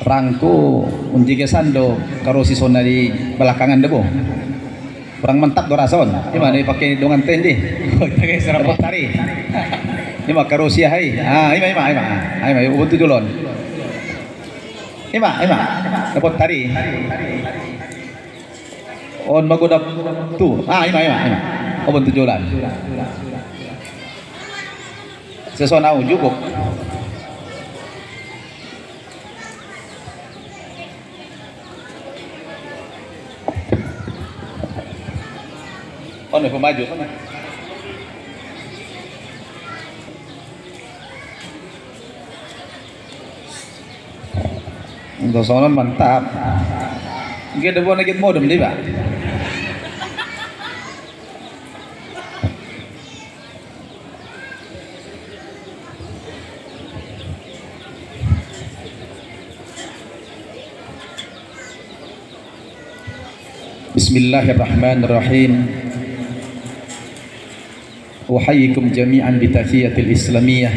rangku unji kesando karo si sona di belakangan debo orang mentap dorason gimana pakai dongan tendi pakai serapot tari ini mah karo si hai ima ubuntu julon ima dapat tari on magodap tu ima ubuntu julan sesona ujuguk oh, pemaju kan? Untuk soalnya mantap. Kita buat lagi modem deh, Pak. Bismillahirrahmanirrahim. Uhayyikum jami'an bitahiyatil islamiyah.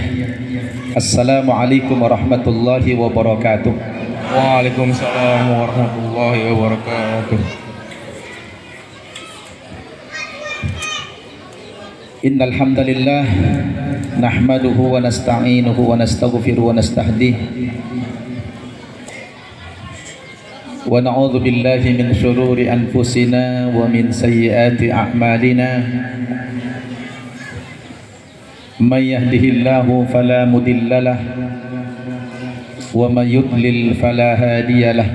Assalamualaikum warahmatullahi wabarakatuh. Waalaikumsalam warahmatullahi wabarakatuh. Innal hamdalillah nahmaduhu wa nasta'inuhu wa nastaghfiruhu wa nastahdihi wa na'udzu billahi min syururi anfusina wa min sayyiati a'malina. May yahdihillahu fala mudhillalah wa may yudlil fala hadiyalah.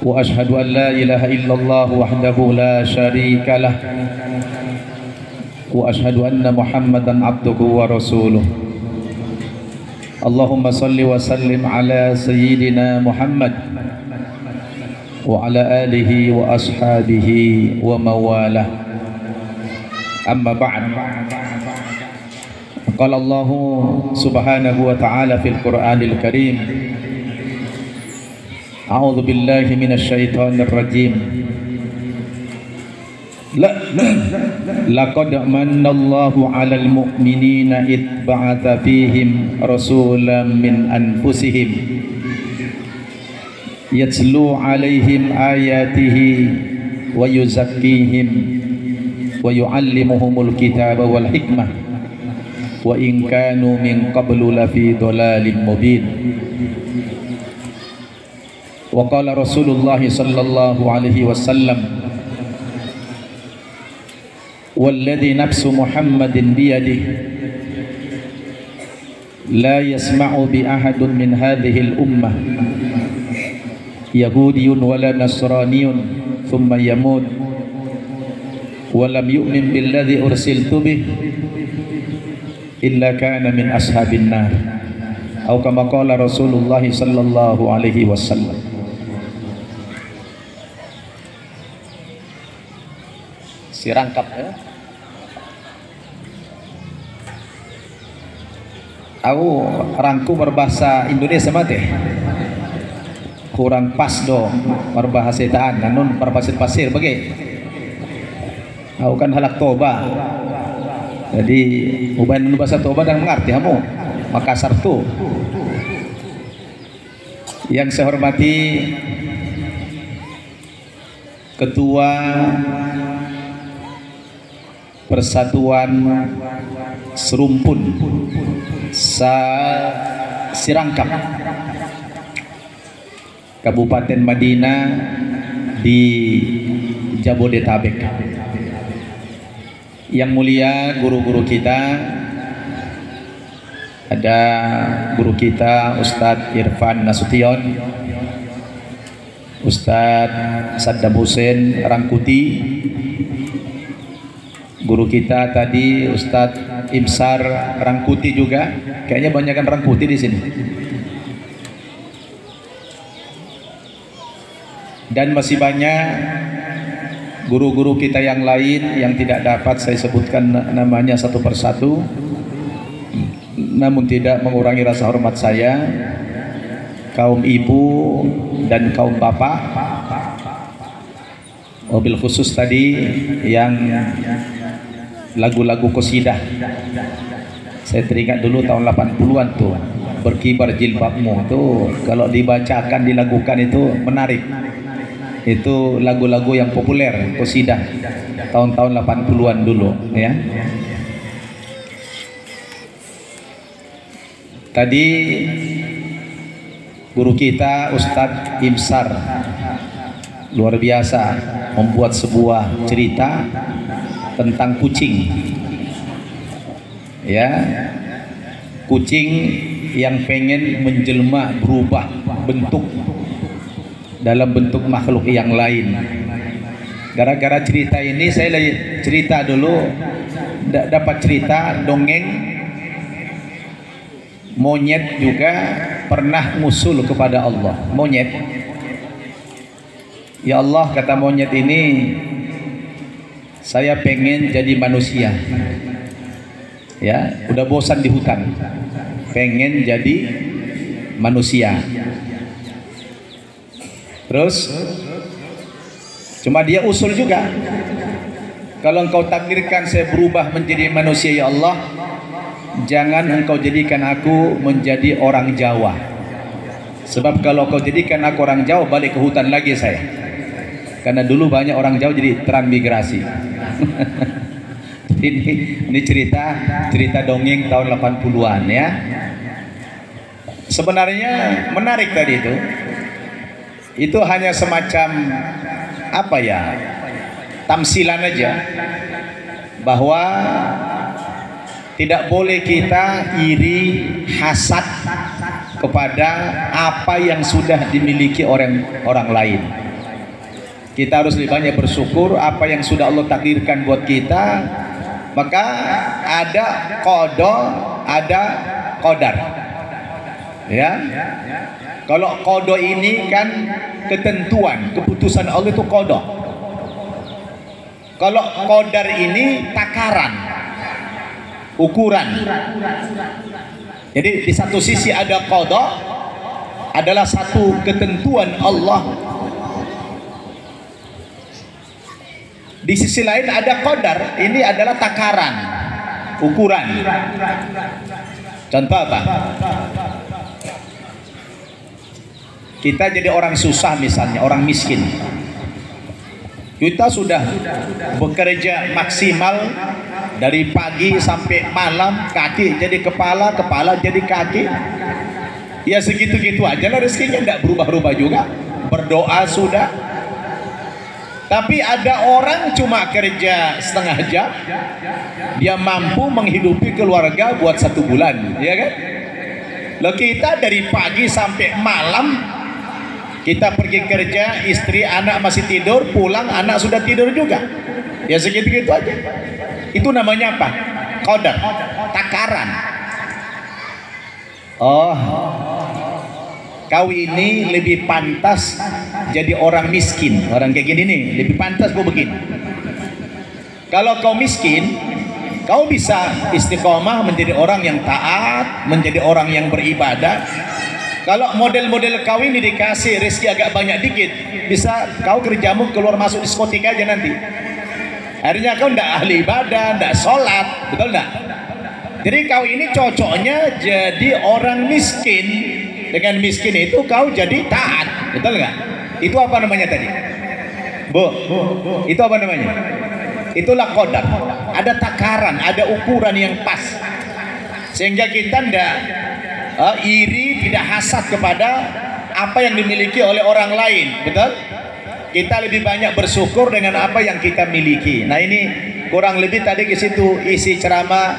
Wa ashhadu an la ilaha illallah wahdahu la syarikalah wa ashhadu anna Muhammadan abduhu wa rasuluh. Allahumma salli wa sallim ala sayyidina Muhammad wa ala alihi wa ashabihi wa mawalah. Amma ba'd. Qala Allah subhanahu wa ta'ala fil Qur'anil Karim. A'udzu billahi minasy syaithanir rajim. Laqad manallahu 'alal mu'minina id ba'atsa fihim rasulan min anfusihim yatlu 'alaihim ayatihi wa yuzakkihim wa yu'allimuhumul kitaba wal hikmah wa in kanu min qablu lafi dhalalin mubin. Wa qala Rasulullah sallallahu alaihi wasallam walladhi nafsu Muhammadin biyadihi la yasma'u bi ahadun min hadhihi al-ummah yahudiyyun wala nasraniyun thumma yamut walam yu'min billadhi ursiltu bih illa kana min ashabin nar atau kama qala Rasulullah sallallahu alaihi wasallam. Sirangkap ya. Aku rangku berbahasa Indonesia mate kurang pas do berbahasa taan nanun berpasir-pasir bagai aku kan halak toba jadi ubain bahasa toba dan mengerti kamu Makassar tuh. Yang saya hormati Ketua Persatuan Serumpun Sirangkap Kabupaten Madinah di Jabodetabek. Yang mulia guru-guru kita, ada guru kita Ustadz Irfan Nasution, Ustadz Saddam Hussein Rangkuti, guru kita tadi Ustadz Imsar Rangkuti juga, kayaknya banyak kan Rangkuti di sini. Dan masih banyak guru-guru kita yang lain yang tidak dapat saya sebutkan namanya satu persatu, namun tidak mengurangi rasa hormat saya, kaum ibu dan kaum bapak, mobil khusus tadi yang lagu-lagu qasidah. Saya teringat dulu tahun 80-an tuh berkibar jilbabmu tuh kalau dibacakan dilakukan itu menarik. Itu lagu-lagu yang populer qasidah tahun-tahun 80-an dulu ya. Tadi guru kita Ustadz Imsar luar biasa membuat sebuah cerita tentang kucing ya, kucing yang pengen menjelma berubah bentuk dalam bentuk makhluk yang lain. Gara-gara cerita ini saya cerita dulu, dapat cerita dongeng monyet juga pernah ngusul kepada Allah. Monyet, ya Allah, kata monyet ini, saya pengen jadi manusia ya, udah bosan di hutan, pengen jadi manusia. Terus cuma dia usul juga, kalau engkau takdirkan saya berubah menjadi manusia ya Allah, jangan engkau jadikan aku menjadi orang Jawa, sebab kalau kau jadikan aku orang Jawa balik ke hutan lagi saya, karena dulu banyak orang Jawa jadi transmigrasi. Ini cerita dongeng tahun 80-an ya. Sebenarnya menarik tadi itu hanya semacam apa ya, tamsilan aja, bahwa tidak boleh kita iri hasad kepada apa yang sudah dimiliki orang lain. Kita harus lebih banyak bersyukur apa yang sudah Allah takdirkan buat kita. Maka ada qada, ada qadar ya. Kalau qada ini kan ketentuan, keputusan Allah itu qada. Kalau qadar ini takaran, ukuran. Jadi di satu sisi ada qada, adalah satu ketentuan Allah. Di sisi lain ada qadar, ini adalah takaran, ukuran. Contoh apa? Kita jadi orang susah misalnya, orang miskin. Kita sudah bekerja maksimal dari pagi sampai malam, kaki jadi kepala, kepala jadi kaki. Ya segitu-gitu aja lah rezekinya, tidak berubah-ubah juga. Berdoa sudah. Tapi ada orang cuma kerja setengah jam, dia mampu menghidupi keluarga buat 1 bulan, ya kan? Loh, kita dari pagi sampai malam, kita pergi kerja, istri anak masih tidur, pulang anak sudah tidur juga. Ya segitu-gitu aja. Itu namanya apa? Qadar, takaran. Oh, kau ini lebih pantas jadi orang miskin. Orang kayak gini nih lebih pantas kau begini. Kalau kau miskin, kau bisa istiqomah menjadi orang yang taat, menjadi orang yang beribadah. Kalau model-model kau ini dikasih rezeki agak banyak dikit, bisa kau kerjamu keluar masuk diskotik aja nanti. Akhirnya kau tidak ahli ibadah, tidak sholat, betul tidak? Jadi kau ini cocoknya jadi orang miskin. Dengan miskin itu kau jadi taat, betul nggak? Itu apa namanya tadi? Bu, itu apa namanya? Itulah qadar. Ada takaran, ada ukuran yang pas, sehingga kita tidak iri, tidak hasad kepada apa yang dimiliki oleh orang lain, betul? Kita lebih banyak bersyukur dengan apa yang kita miliki. Nah ini kurang lebih tadi ke situ isi ceramah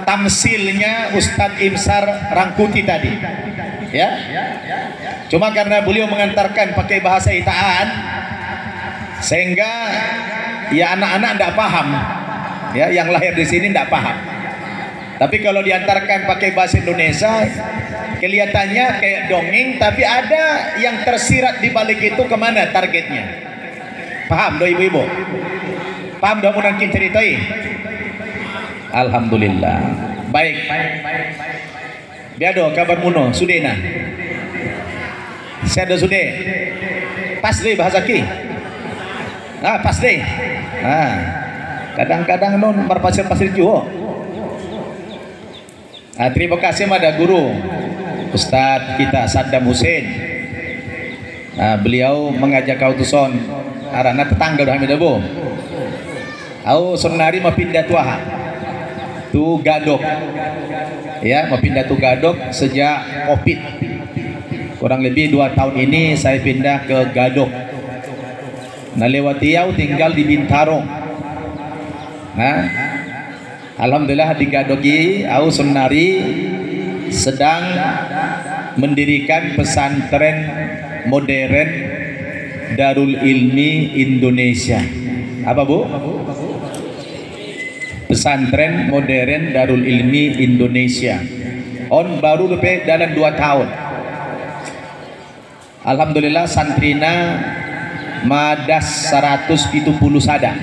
tamsilnya Ustadz Imsar Rangkuti tadi. Ya, cuma karena beliau mengantarkan pakai bahasa Itaan, sehingga ya anak-anak tidak paham, ya yang lahir di sini tidak paham. Tapi kalau diantarkan pakai bahasa Indonesia, kelihatannya kayak dongeng, tapi ada yang tersirat di balik itu kemana targetnya. Paham do ibu-ibu? Paham do mungkin ceritain? Alhamdulillah. Baik. Biado kabar muno sudena. Saya ada sude. Pas deh bahasa ki. Pas deh. Kadang-kadang non berpasir-pasir juga. Terima kasih pada guru Ustadz kita Saddam Hussein. Beliau mengajak kau tuson arana tetangga dah hamidabo. Au sonari mapindah tuaha. Tu Gadok. Ya, mapindah tu Gadok sejak Covid. Kurang lebih 2 tahun ini saya pindah ke Gadok. Nah lewat Riau tinggal di Bintaro. Alhamdulillah di Gadoki au sonari sedang mendirikan pesantren modern Darul Ilmi Indonesia. Apa Bu? Pesantren modern Darul Ilmi Indonesia. Baru lebih dalam 2 tahun. Alhamdulillah santrina madas 170 sada.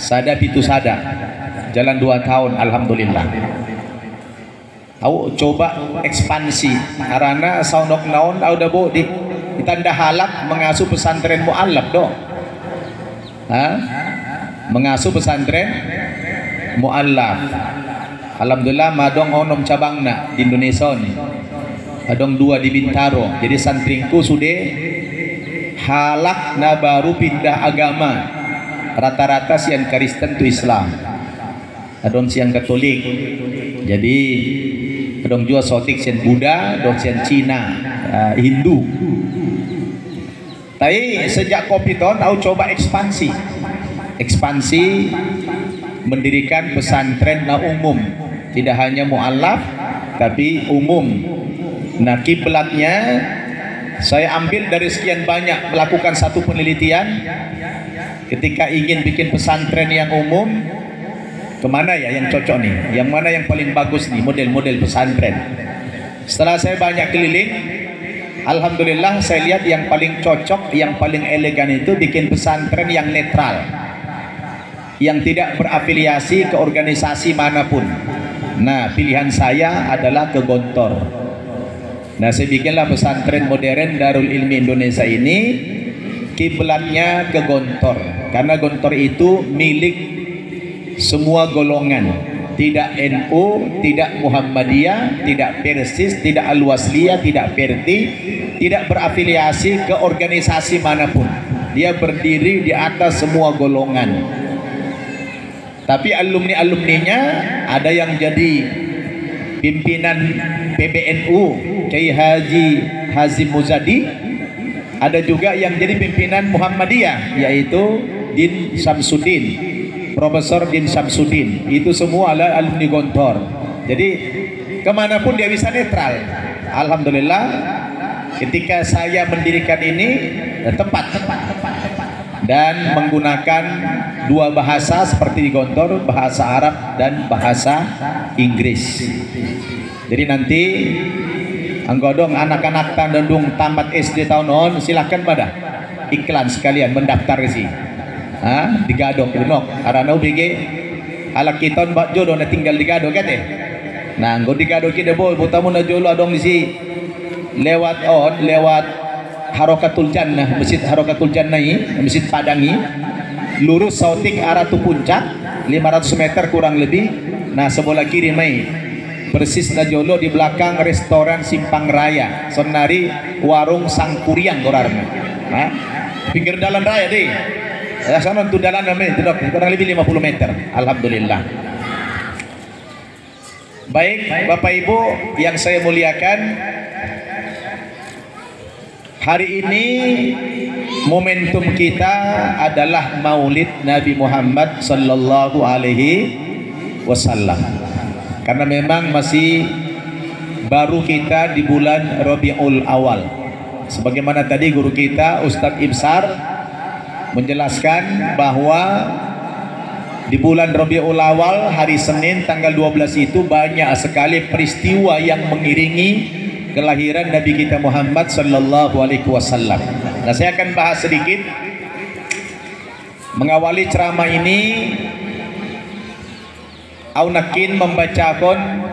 Sada pitu sada. Jalan 2 tahun alhamdulillah. Aku coba ekspansi karena saunok naon au dabo di tanda halak mengasuh pesantren mualaf do. Mengasuh pesantren mualaf. Alhamdulillah madong onom cabangna di Indonesia ni. Adong 2 di Bintaro. Jadi santrinku sudah halak na baru pindah agama. Rata-rata sian Kristen tu Islam. Adong sian Katolik. Jadi adong juga sotik sian Buddha, adong sian Cina, Hindu. Tapi sejak Covid tahun aku coba ekspansi mendirikan pesantren na umum, tidak hanya mualaf tapi umum. Nah kiblatnya saya ambil dari sekian banyak, melakukan satu penelitian ketika ingin bikin pesantren yang umum. Kemana ya yang cocok nih? Yang mana yang paling bagus nih model-model pesantren? Setelah saya banyak keliling, alhamdulillah saya lihat yang paling cocok, yang paling elegan itu bikin pesantren yang netral, yang tidak berafiliasi ke organisasi manapun. Nah pilihan saya adalah ke Gontor. Nah saya bikinlah pesantren modern Darul Ilmi Indonesia ini, kiblatnya ke Gontor, karena Gontor itu milik semua golongan, tidak NU, tidak Muhammadiyah, tidak Persis, tidak Al-Wasliyah, tidak Perti, tidak berafiliasi ke organisasi manapun. Dia berdiri di atas semua golongan. Tapi alumni-alumninya ada yang jadi pimpinan PBNU, Kiai Haji Hazim Muzadi, ada juga yang jadi pimpinan Muhammadiyah, yaitu Din Samsudin, Profesor Din Samsudin. Itu semua adalah alumni Gontor. Jadi kemanapun dia bisa netral. Alhamdulillah ketika saya mendirikan ini tepat dan menggunakan 2 bahasa seperti di Gontor, bahasa Arab dan bahasa Inggris. Jadi nanti anggodong anak-anak tandung tamat SD tahun on silahkan pada iklan sekalian mendaftar ke sini. Di Gadok lunok arana ubige halak kiton bak jodoh na tinggal di Gadok kate. Nah nggo di Gadok kita boy butamu na jolo adong di si lewat Harokatul Jannah, Masjid Harokatul Jannah ini, Masjid Padangi, lurus sautik arah tu puncak 500 meter kurang lebih. Nah sebelah kiri mai persis na jolo di belakang restoran Simpang Raya, sonari warung Sang Kuryang gorarna. Pinggir jalan raya deh. Sana untuk jalan namanya kurang lebih 50 meter. Alhamdulillah. Baik Bapak Ibu yang saya muliakan, hari ini momentum kita adalah Maulid Nabi Muhammad sallallahu alaihi wasallam. Karena memang masih baru kita di bulan Rabiul Awal. Sebagaimana tadi guru kita Ustadz Ibsar menjelaskan bahwa di bulan Rabiul Awal hari Senin tanggal 12 itu banyak sekali peristiwa yang mengiringi kelahiran Nabi kita Muhammad sallallahu alaihi wasallam. Nah, saya akan bahas sedikit mengawali ceramah ini. Aunakin membacakan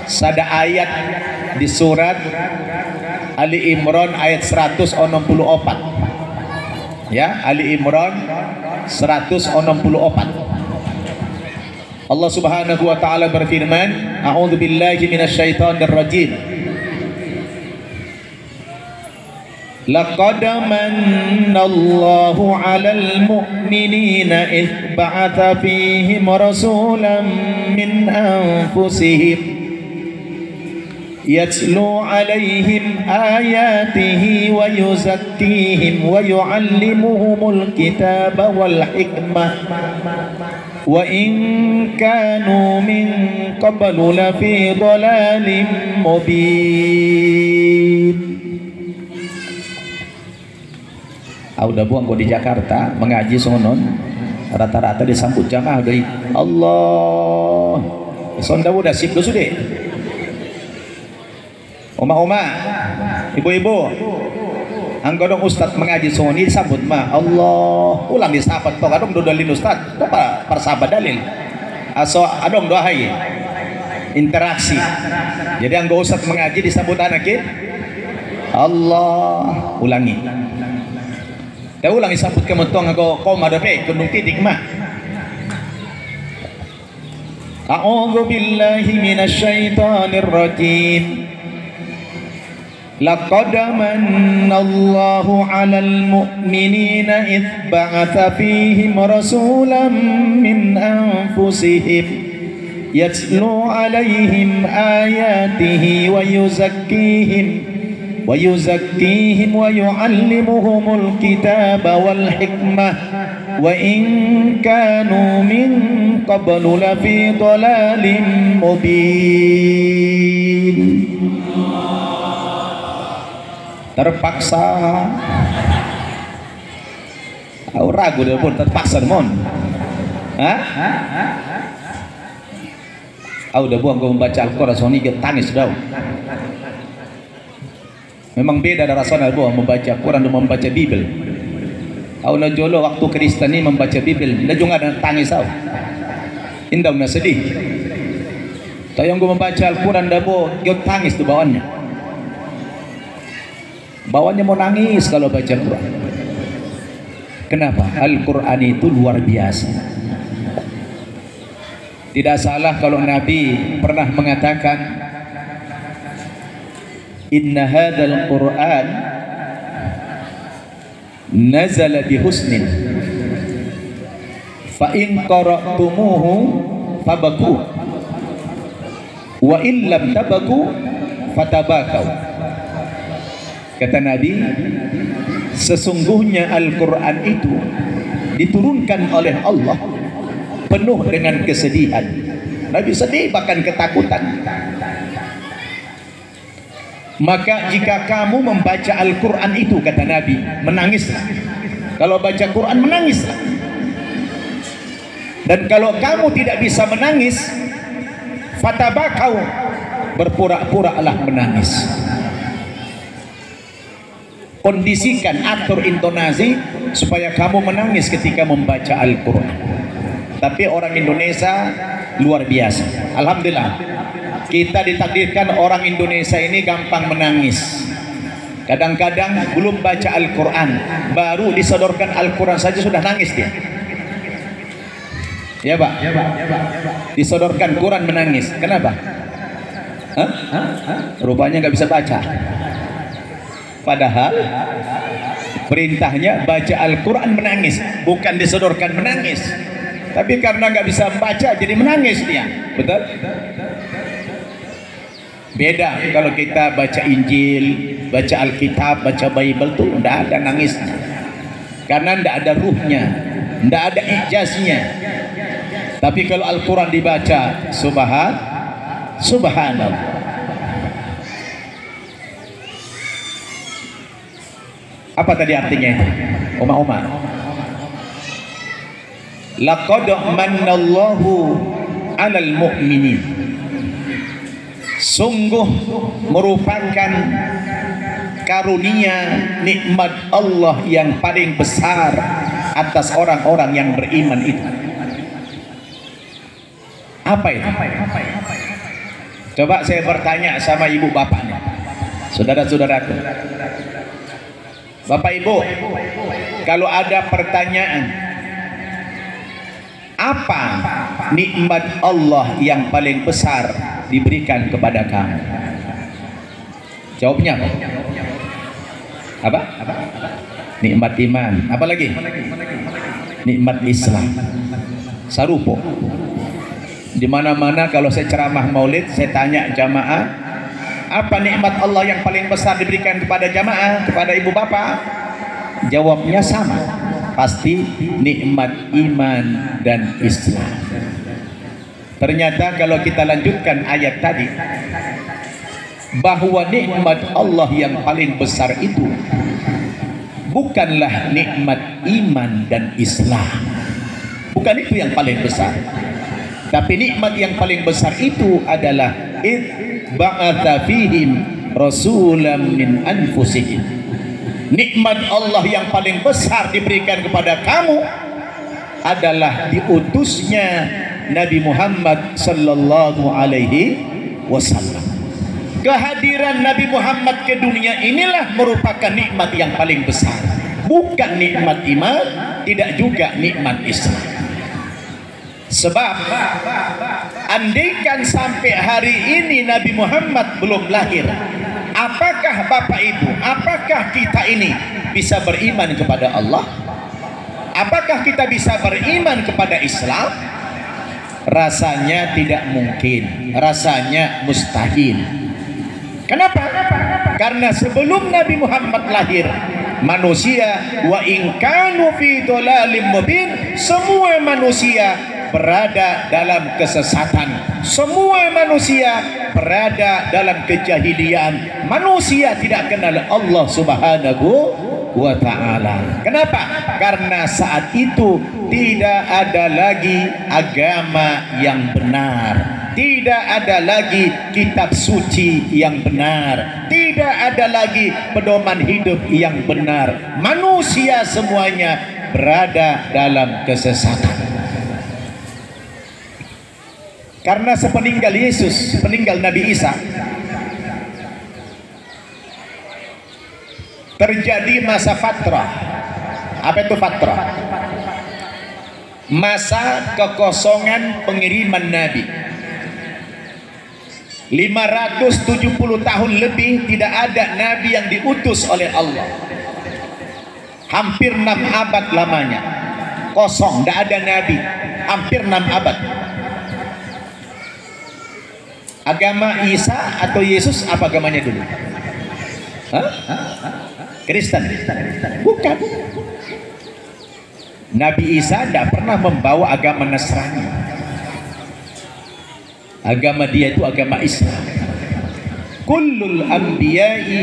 sada ayat di surat Ali Imran ayat 164. Ya, Ali Imran 164. Allah Subhanahu wa taala berfirman, A'udzu billahi minasyaitonir rajim. لقد من الله على المؤمنين إذ بعث فيهم رسولا من أنفسهم يتلو عليهم آياته ويزكيهم ويعلمهم الكتاب والحكمة وإن كانوا من قبل لفي ضلال مبين. Udah buang kok di Jakarta mengaji sonon rata-rata disambut jamaah dari Allah sonda udah sip dulu sudah oma-oma ibu-ibu anggo dong ustad mengaji sonon disambut mah Allah ulang disahabat toh adong dodalin ustad apa persahabat dalil aso adong doa hai interaksi jadi anggo ustad mengaji disambut anaknya Allah ulangi ya ulang disambut ke mentong aku kau madape kundung titik mah. A'udzu billahi minasy syaithanir rajim. Laqad manallahu 'alal mu'minina idz ba'atsa fihim rasulan min anfusihim yatlu 'alaihim ayatihi wa yuzakkihim wa yu'allimuhumul kitaba wal hikmah wa in kanu min qablu lafi dhalalin mubin. Terpaksa ragu dia pun terpaksa mon. Udah buang gue membaca Al-Quran Sony tangis dah. Memang beda ada rasanya buah membaca Quran dan membaca Bible. Auna jolo waktu Kristen ini membaca Bible, dia juga ada tangis tau. Indah na sedih. Tayang gue membaca Al-Quran dah buah, dia tangis tuh bawaannya. Bawaannya mau nangis kalau baca Quran. Kenapa? Al-Quran itu luar biasa. Tidak salah kalau Nabi pernah mengatakan inna hadzal Qur'an nazala bihusnin fa in qara'tumuhu fabaku wa in lam tabaku fatabakau. Kata Nabi, sesungguhnya Al-Quran itu diturunkan oleh Allah penuh dengan kesedihan. Nabi sedih bahkan ketakutan. Maka jika kamu membaca Al-Quran itu, kata Nabi, menangislah. Kalau baca Quran, menangislah. Dan kalau kamu tidak bisa menangis, fatabakau, berpura-puralah menangis. Kondisikan, atur intonasi supaya kamu menangis ketika membaca Al-Quran. Tapi orang Indonesia luar biasa. Alhamdulillah, kita ditakdirkan orang Indonesia ini gampang menangis. Kadang-kadang belum baca Al-Quran, baru disodorkan Al-Quran saja sudah nangis dia. Ya Pak? Disodorkan Quran menangis. Kenapa? Rupanya nggak bisa baca. Padahal perintahnya baca Al-Quran menangis, bukan disodorkan menangis. Tapi karena nggak bisa baca jadi menangis dia. Betul? Beda kalau kita baca Injil, baca Alkitab, baca Bible tuh tidak ada nangisnya, karena tidak ada ruhnya, tidak ada ijaznya. Tapi kalau Al-Quran dibaca, subhanallah. Apa tadi artinya itu? Oma-oma. Laqad manallahu 'alal mu'minin. Sungguh merupakan karunia nikmat Allah yang paling besar atas orang-orang yang beriman itu. Apa itu? Coba saya bertanya sama ibu bapaknya, saudara-saudaraku. Bapak ibu, kalau ada pertanyaan, apa nikmat Allah yang paling besar diberikan kepada kamu? Jawabnya apa? Apa? Nikmat iman. Apa lagi? Nikmat Islam. Sarupo. Di mana-mana kalau saya ceramah Maulid, saya tanya jamaah, apa nikmat Allah yang paling besar diberikan kepada jamaah, kepada ibu bapak? Jawabnya sama, pasti nikmat iman dan Islam. Ternyata kalau kita lanjutkan ayat tadi, bahwa nikmat Allah yang paling besar itu bukanlah nikmat iman dan Islam. Bukan itu yang paling besar. Tapi nikmat yang paling besar itu adalah ba'atha fihim rasulam min anfusihim. Nikmat Allah yang paling besar diberikan kepada kamu adalah diutusnya Nabi Muhammad sallallahu alaihi wasallam. Kehadiran Nabi Muhammad ke dunia inilah merupakan nikmat yang paling besar. Bukan nikmat iman, tidak juga nikmat Islam. Sebab andaikan sampai hari ini Nabi Muhammad belum lahir, apakah Bapak Ibu, apakah kita ini bisa beriman kepada Allah? Apakah kita bisa beriman kepada Islam? Rasanya tidak mungkin, rasanya mustahil. Kenapa? Karena sebelum Nabi Muhammad lahir, manusia wa in kanu fi dhalalim mubin, semua manusia berada dalam kesesatan, semua manusia berada dalam kejahilian. Manusia tidak kenal Allah Subhanahu wa ta'ala. Kenapa? Karena saat itu tidak ada lagi agama yang benar, tidak ada lagi kitab suci yang benar, tidak ada lagi pedoman hidup yang benar. Manusia semuanya berada dalam kesesatan. Karena sepeninggal Yesus, peninggal Nabi Isa, terjadi masa fatrah. Apa itu fatrah? Masa kekosongan pengiriman Nabi. 570 tahun lebih tidak ada Nabi yang diutus oleh Allah. Hampir 6 abad lamanya kosong, tidak ada Nabi. Hampir 6 abad. Agama Isa atau Yesus apa agamanya dulu? Hah? Kristen? Bukan. Nabi Isa tidak pernah membawa agama Nasrani. Agama dia itu agama Islam. Kullul anbiya'i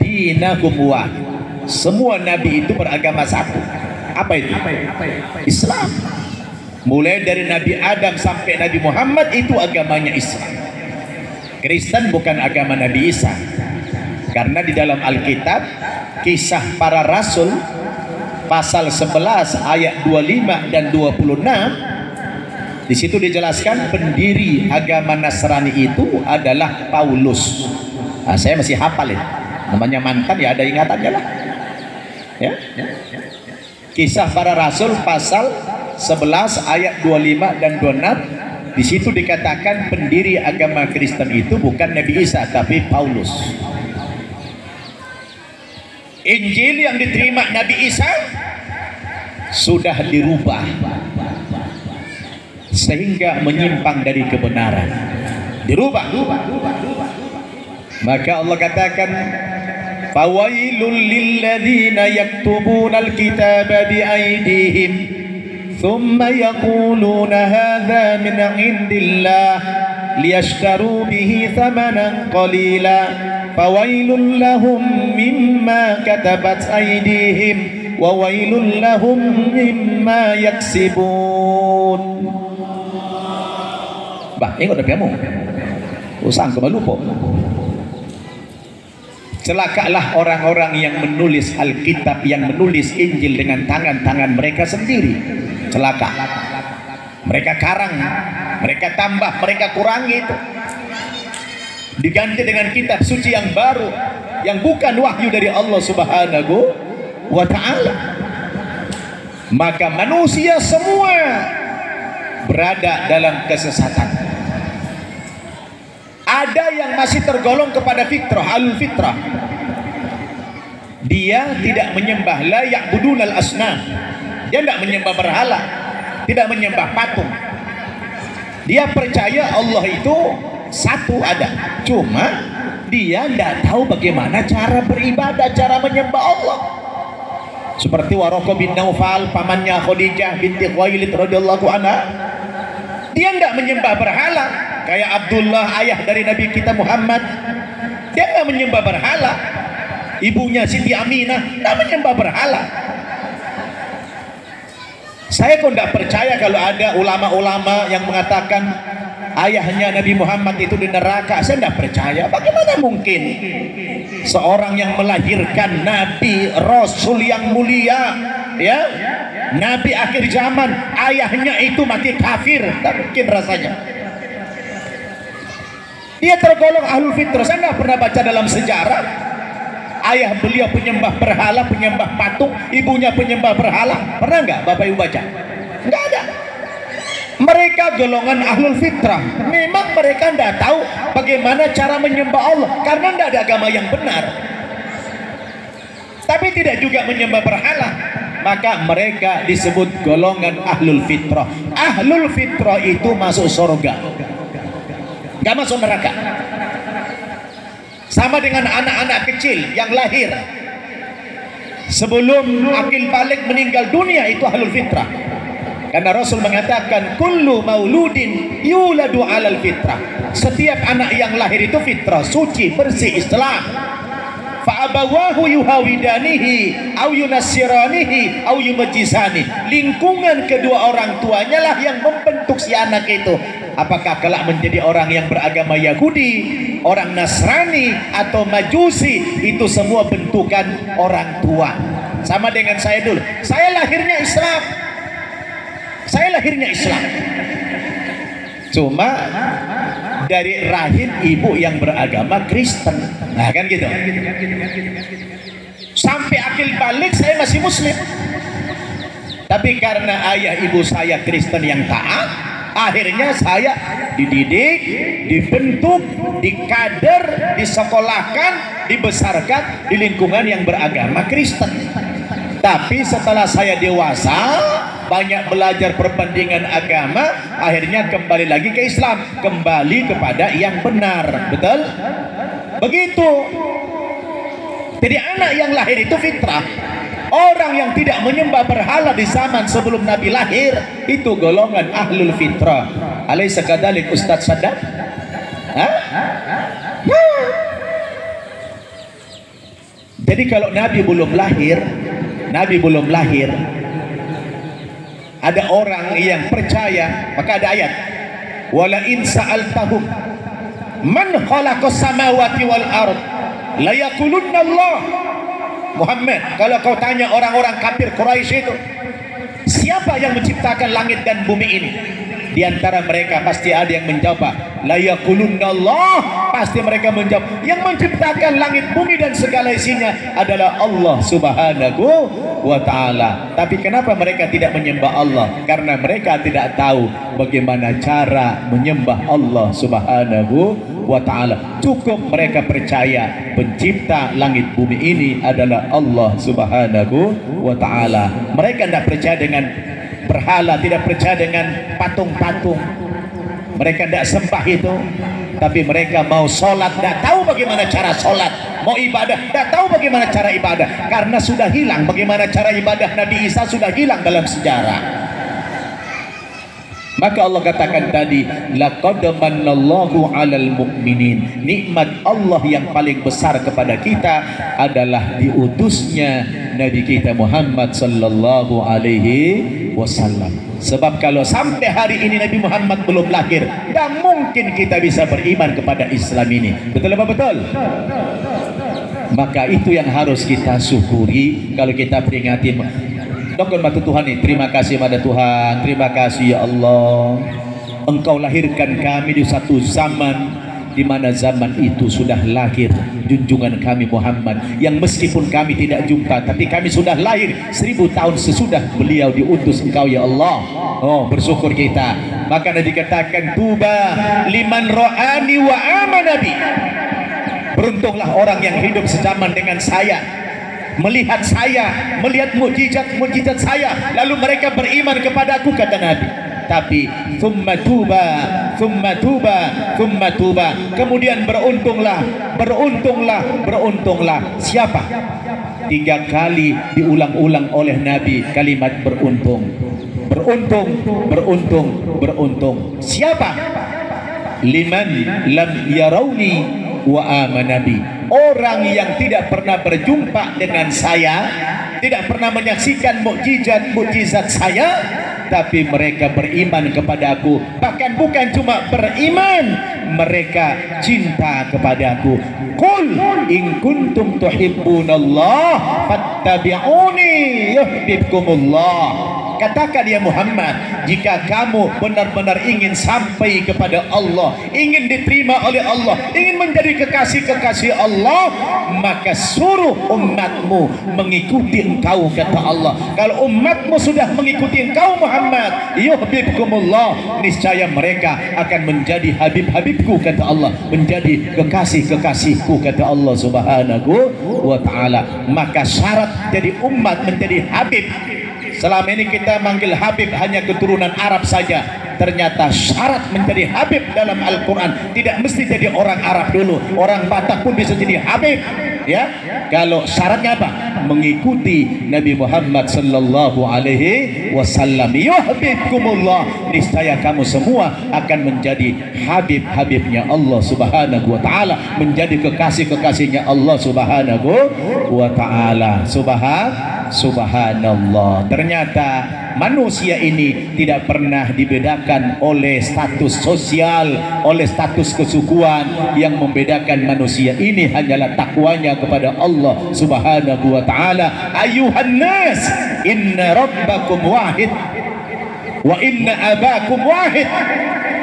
dinahum wahid. Semua nabi itu beragama satu. Apa itu? Islam. Mulai dari Nabi Adam sampai Nabi Muhammad itu agamanya Islam. Kristen bukan agama Nabi Isa. Karena di dalam Alkitab Kisah Para Rasul pasal 11 ayat 25 dan 26, di situ dijelaskan pendiri agama Nasrani itu adalah Paulus. Nah, saya masih hafal itu. Namanya mantan ya, ada ingatannya lah. Ya. Kisah Para Rasul pasal 11 ayat 25 dan 26. Di situ dikatakan pendiri agama Kristen itu bukan Nabi Isa tapi Paulus. Injil yang diterima Nabi Isa sudah dirubah sehingga menyimpang dari kebenaran. Dirubah. Maka Allah katakan, fawailul lilladzina yaktubunal kitaba biaydihim ثم يقولون هذا من عند الله ليشتروا به ثمنا قليلا فويل لهم مما كتبت أيديهم وويل لهم مما يكسبون. Bah, ingat kamu. Usang kebalupo. Celakalah orang-orang yang menulis Alkitab, yang menulis Injil dengan tangan-tangan mereka sendiri. Celaka. Mereka karang, mereka tambah, mereka kurangi itu. Diganti dengan kitab suci yang baru, yang bukan wahyu dari Allah Subhanahu wa ta'ala. Maka manusia semua berada dalam kesesatan. Ada yang masih tergolong kepada fitrah, al-fitrah. Dia tidak menyembah la ya'budunal asnam. Dia tidak menyembah berhala, tidak menyembah patung. Dia percaya Allah itu satu ada. Cuma dia tidak tahu bagaimana cara beribadah, cara menyembah Allah. Seperti Waraqah bin Naufal, pamannya Khadijah binti Khuwailid radhiyallahu anha. Dia tidak menyembah berhala. Kayak Abdullah, ayah dari Nabi kita Muhammad, dia tidak menyembah berhala. Ibunya Siti Aminah tidak menyembah berhala. Saya kok tidak percaya kalau ada ulama-ulama yang mengatakan ayahnya Nabi Muhammad itu di neraka. Saya tidak percaya. Bagaimana mungkin seorang yang melahirkan Nabi Rasul yang mulia, ya, Nabi akhir zaman, ayahnya itu mati kafir? Tak mungkin rasanya. Dia tergolong ahlul fitrah. Saya tidak pernah baca dalam sejarah ayah beliau penyembah berhala, penyembah patung, ibunya penyembah berhala. Pernah nggak Bapak Ibu baca? Nggak ada. Mereka golongan ahlul fitrah. Memang mereka tidak tahu bagaimana cara menyembah Allah karena tidak ada agama yang benar. Tapi tidak juga menyembah berhala. Maka mereka disebut golongan ahlul fitrah. Ahlul fitrah itu masuk surga, nggak masuk neraka. Sama dengan anak-anak kecil yang lahir sebelum akil balik meninggal dunia, itu ahlul fitrah. Karena Rasul mengatakan kullu mauludin yuladu alal fitrah. Setiap anak yang lahir itu fitrah, suci, bersih, Islam. Fa'abawahu yuhawidanihi au yunassiranihi au yumajjisani. Lingkungan kedua orang tuanya lah yang membentuk si anak itu. Apakah kelak menjadi orang yang beragama Yahudi, orang Nasrani, atau Majusi, itu semua bentukan orang tua. Sama dengan saya dulu. Saya lahirnya Islam. Saya lahirnya Islam. Cuma dari rahim ibu yang beragama Kristen. Nah kan gitu. Sampai akil balik saya masih Muslim. Tapi karena ayah ibu saya Kristen yang taat, akhirnya saya dididik, dibentuk, dikader, disekolahkan, dibesarkan di lingkungan yang beragama Kristen. Tapi setelah saya dewasa, banyak belajar perbandingan agama, akhirnya kembali lagi ke Islam, kembali kepada yang benar. Betul? Begitu. Jadi anak yang lahir itu fitrah. Orang yang tidak menyembah berhala di zaman sebelum Nabi lahir, itu golongan ahlul fitrah. Alaysa kadzalik Ustaz Sadaq? Hah? Nah. Jadi kalau Nabi belum lahir, ada orang yang percaya, maka ada ayat, wala in sa'altahum man khalaqas samawati wal ard la yaqulunna Allah. Muhammad, kalau kau tanya orang-orang kafir Quraisy itu, siapa yang menciptakan langit dan bumi ini? Di antara mereka pasti ada yang menjawab, la yaqulunna Allah. Pasti mereka menjawab, yang menciptakan langit bumi dan segala isinya adalah Allah Subhanahu wa ta'ala. Tapi kenapa mereka tidak menyembah Allah? Karena mereka tidak tahu bagaimana cara menyembah Allah Subhanahu wa ta'ala. Cukup mereka percaya pencipta langit bumi ini adalah Allah Subhanahu wa ta'ala. Mereka tidak percaya dengan berhala, tidak percaya dengan patung-patung. Mereka tidak sembah itu. Tapi mereka mau sholat, tidak tahu bagaimana cara sholat. Mau ibadah, tidak tahu bagaimana cara ibadah. Karena sudah hilang bagaimana cara ibadah Nabi Isa, sudah hilang dalam sejarah. Maka Allah katakan tadi, laqad manallahu 'alal mu'minin. Nikmat Allah yang paling besar kepada kita adalah diutusnya Nabi kita Muhammad sallallahu alaihi wasallam. Sebab kalau sampai hari ini Nabi Muhammad belum lahir, tidak mungkin kita bisa beriman kepada Islam ini. Betul apa betul? Maka itu yang harus kita syukuri kalau kita peringati. Dokter matu Tuhan ini, terima kasih pada Tuhan, terima kasih ya Allah, Engkau lahirkan kami di satu zaman di mana zaman itu sudah lahir junjungan kami Muhammad, yang meskipun kami tidak jumpa tapi kami sudah lahir 1000 tahun sesudah beliau diutus Engkau ya Allah. Oh, bersyukur kita. Maka dikatakan tuba liman ro'ani wa amanabi. Beruntunglah orang yang hidup sejaman dengan saya melihat saya, melihat mukjizat saya, lalu mereka beriman kepada aku, kata Nabi. Tapi thumma tuba, kemudian beruntunglah. Siapa? 3 kali diulang-ulang oleh Nabi kalimat beruntung. Siapa? Liman lam yarawni wa amana bi. Orang yang tidak pernah berjumpa dengan saya, tidak pernah menyaksikan mukjizat saya, tapi mereka beriman kepada aku. Bahkan bukan cuma beriman, mereka cinta kepada aku. Qul in kuntum tuhibbunallah fattabi'uni yuhibbukumullah. Katakan ya Muhammad, jika kamu benar-benar ingin sampai kepada Allah, ingin diterima oleh Allah, ingin menjadi kekasih-kekasih Allah, maka suruh umatmu mengikuti engkau, kata Allah. Kalau umatmu sudah mengikuti engkau Muhammad, yuhibbukumullah, niscaya mereka akan menjadi habib-habibku, kata Allah, menjadi kekasih-kekasihku, kata Allah Subhanahu wa ta'ala. Maka syarat jadi umat menjadi habib. Selama ini kita manggil Habib hanya keturunan Arab saja. Ternyata syarat menjadi Habib dalam Al-Quran tidak mesti jadi orang Arab dulu. Orang Batak pun bisa jadi Habib. Ya, kalau syaratnya apa? Mengikuti Nabi Muhammad sallallahu alaihi wasallam. Yuhibbukumullah, niscaya kamu semua akan menjadi habib-habibnya Allah Subhanahu wa taala, menjadi kekasih-kekasihnya Allah Subhanahu wa taala. Subhanallah. Ternyata manusia ini tidak pernah dibedakan oleh status sosial, oleh status kesukuan. Yang membedakan manusia ini hanyalah takwanya kepada Allah Subhanahu wa ta'ala. Ayuhan nas, inna rabbakum wahid wa inna abakum wahid,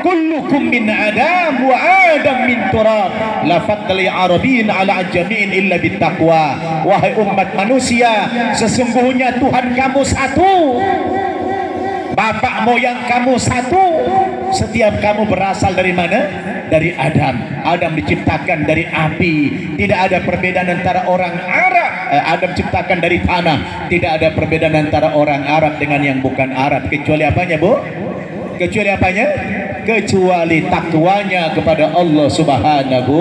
kullukum min Adam wa Adam min turab, la fadla li arabin ala ajamiin illa bittaqwa. Wahai umat manusia, sesungguhnya Tuhan kamu satu, bapak moyang kamu satu. Setiap kamu berasal dari mana? Dari Adam. Adam diciptakan dari api. Tidak ada perbedaan antara orang Arab. Adam diciptakan dari tanah. Tidak ada perbedaan antara orang Arab dengan yang bukan Arab. Kecuali apanya, Bu? Kecuali apanya? Kecuali takwanya kepada Allah Subhanahu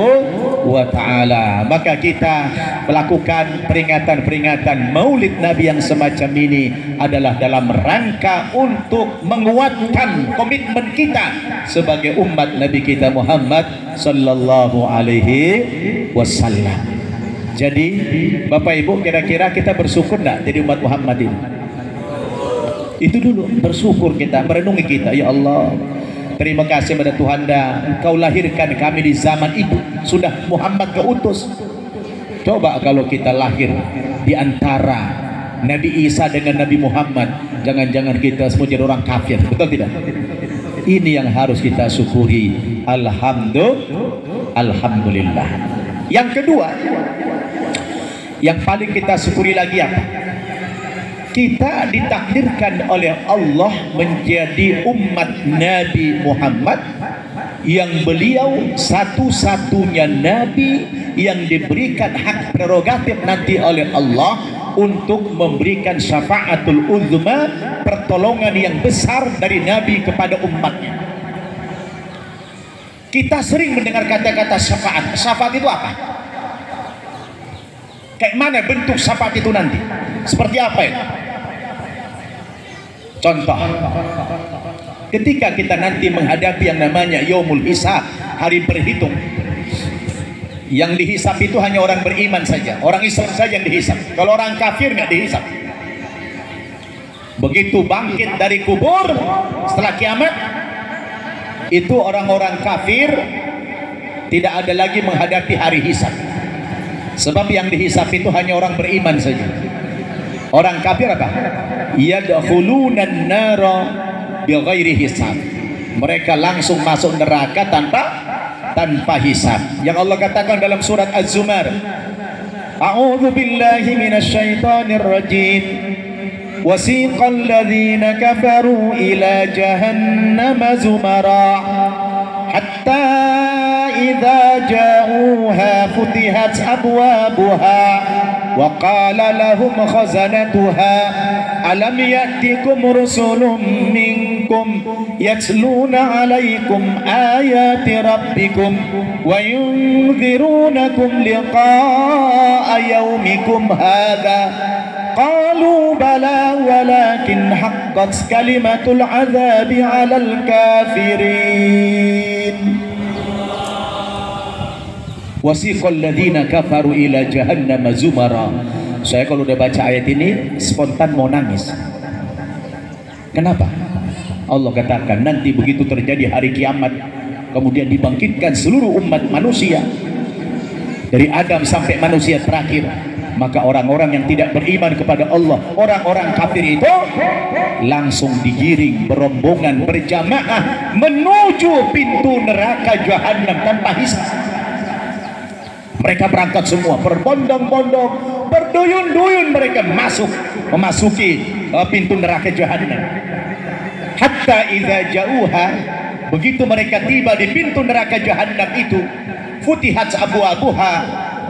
wa ta'ala. Maka kita melakukan peringatan-peringatan Maulid Nabi yang semacam ini adalah dalam rangka untuk menguatkan komitmen kita sebagai umat Nabi kita Muhammad sallallahu alaihi wasallam. Jadi Bapak Ibu, kira-kira kita bersyukur enggak jadi umat Muhammad ini? Itu dulu, bersyukur kita, merenungi kita. Ya Allah, terima kasih pada Tuhan, Engkau lahirkan kami di zaman itu, sudah Muhammad keutus. Coba kalau kita lahir di antara Nabi Isa dengan Nabi Muhammad, jangan-jangan kita semua jadi orang kafir, betul tidak? Ini yang harus kita syukuri. Alhamdulillah. Yang kedua, yang paling kita syukuri lagi apa? Kita ditakdirkan oleh Allah menjadi umat Nabi Muhammad, yang beliau satu-satunya Nabi yang diberikan hak prerogatif nanti oleh Allah untuk memberikan syafaatul uzma, pertolongan yang besar dari Nabi kepada umatnya. Kita sering mendengar kata-kata syafaat. Syafaat itu apa? Kayak mana bentuk syafaat itu nanti? Seperti apa itu? Contoh, ketika kita nanti menghadapi yang namanya Yaumul Hisab, hari berhitung. Yang dihisab itu hanya orang beriman saja, orang Islam saja yang dihisab. Kalau orang kafir nggak dihisab. Begitu bangkit dari kubur setelah kiamat, itu orang-orang kafir tidak ada lagi menghadapi hari hisab. Sebab yang dihisab itu hanya orang beriman saja. Orang kafir apa? Yadkhulunan nara bighairi hisab. Mereka langsung masuk neraka tanpa hisab. Yang Allah katakan dalam surat Az-Zumar, A'udzu billahi minasyaitonir rajim. Wasiqal ladzina kafaru ila jahannam zumara hatta idza ja'uha futihat abwabuha wa qala lahum khazanatuha alam ya'tikum rusulun minkum yatluna 'alaikum ayati rabbikum wa yunzirunakum liqa'a yaumikum hadha qalu bala walakin haqqat kalimatul 'adzabi 'alal kafirin. Wasiqal ladzina kafaru ila jahannam zumara. Saya kalau udah baca ayat ini spontan mau nangis. Kenapa? Allah katakan nanti begitu terjadi hari kiamat, kemudian dibangkitkan seluruh umat manusia dari Adam sampai manusia terakhir, maka orang-orang yang tidak beriman kepada Allah, orang-orang kafir itu langsung digiring berombongan berjamaah menuju pintu neraka jahanam tanpa hisab. Mereka berangkat semua berbondong-bondong, berduyun-duyun, mereka memasuki pintu neraka jahanam. Hatta idza jauha, begitu mereka tiba di pintu neraka jahanam itu, futihat abwabuha,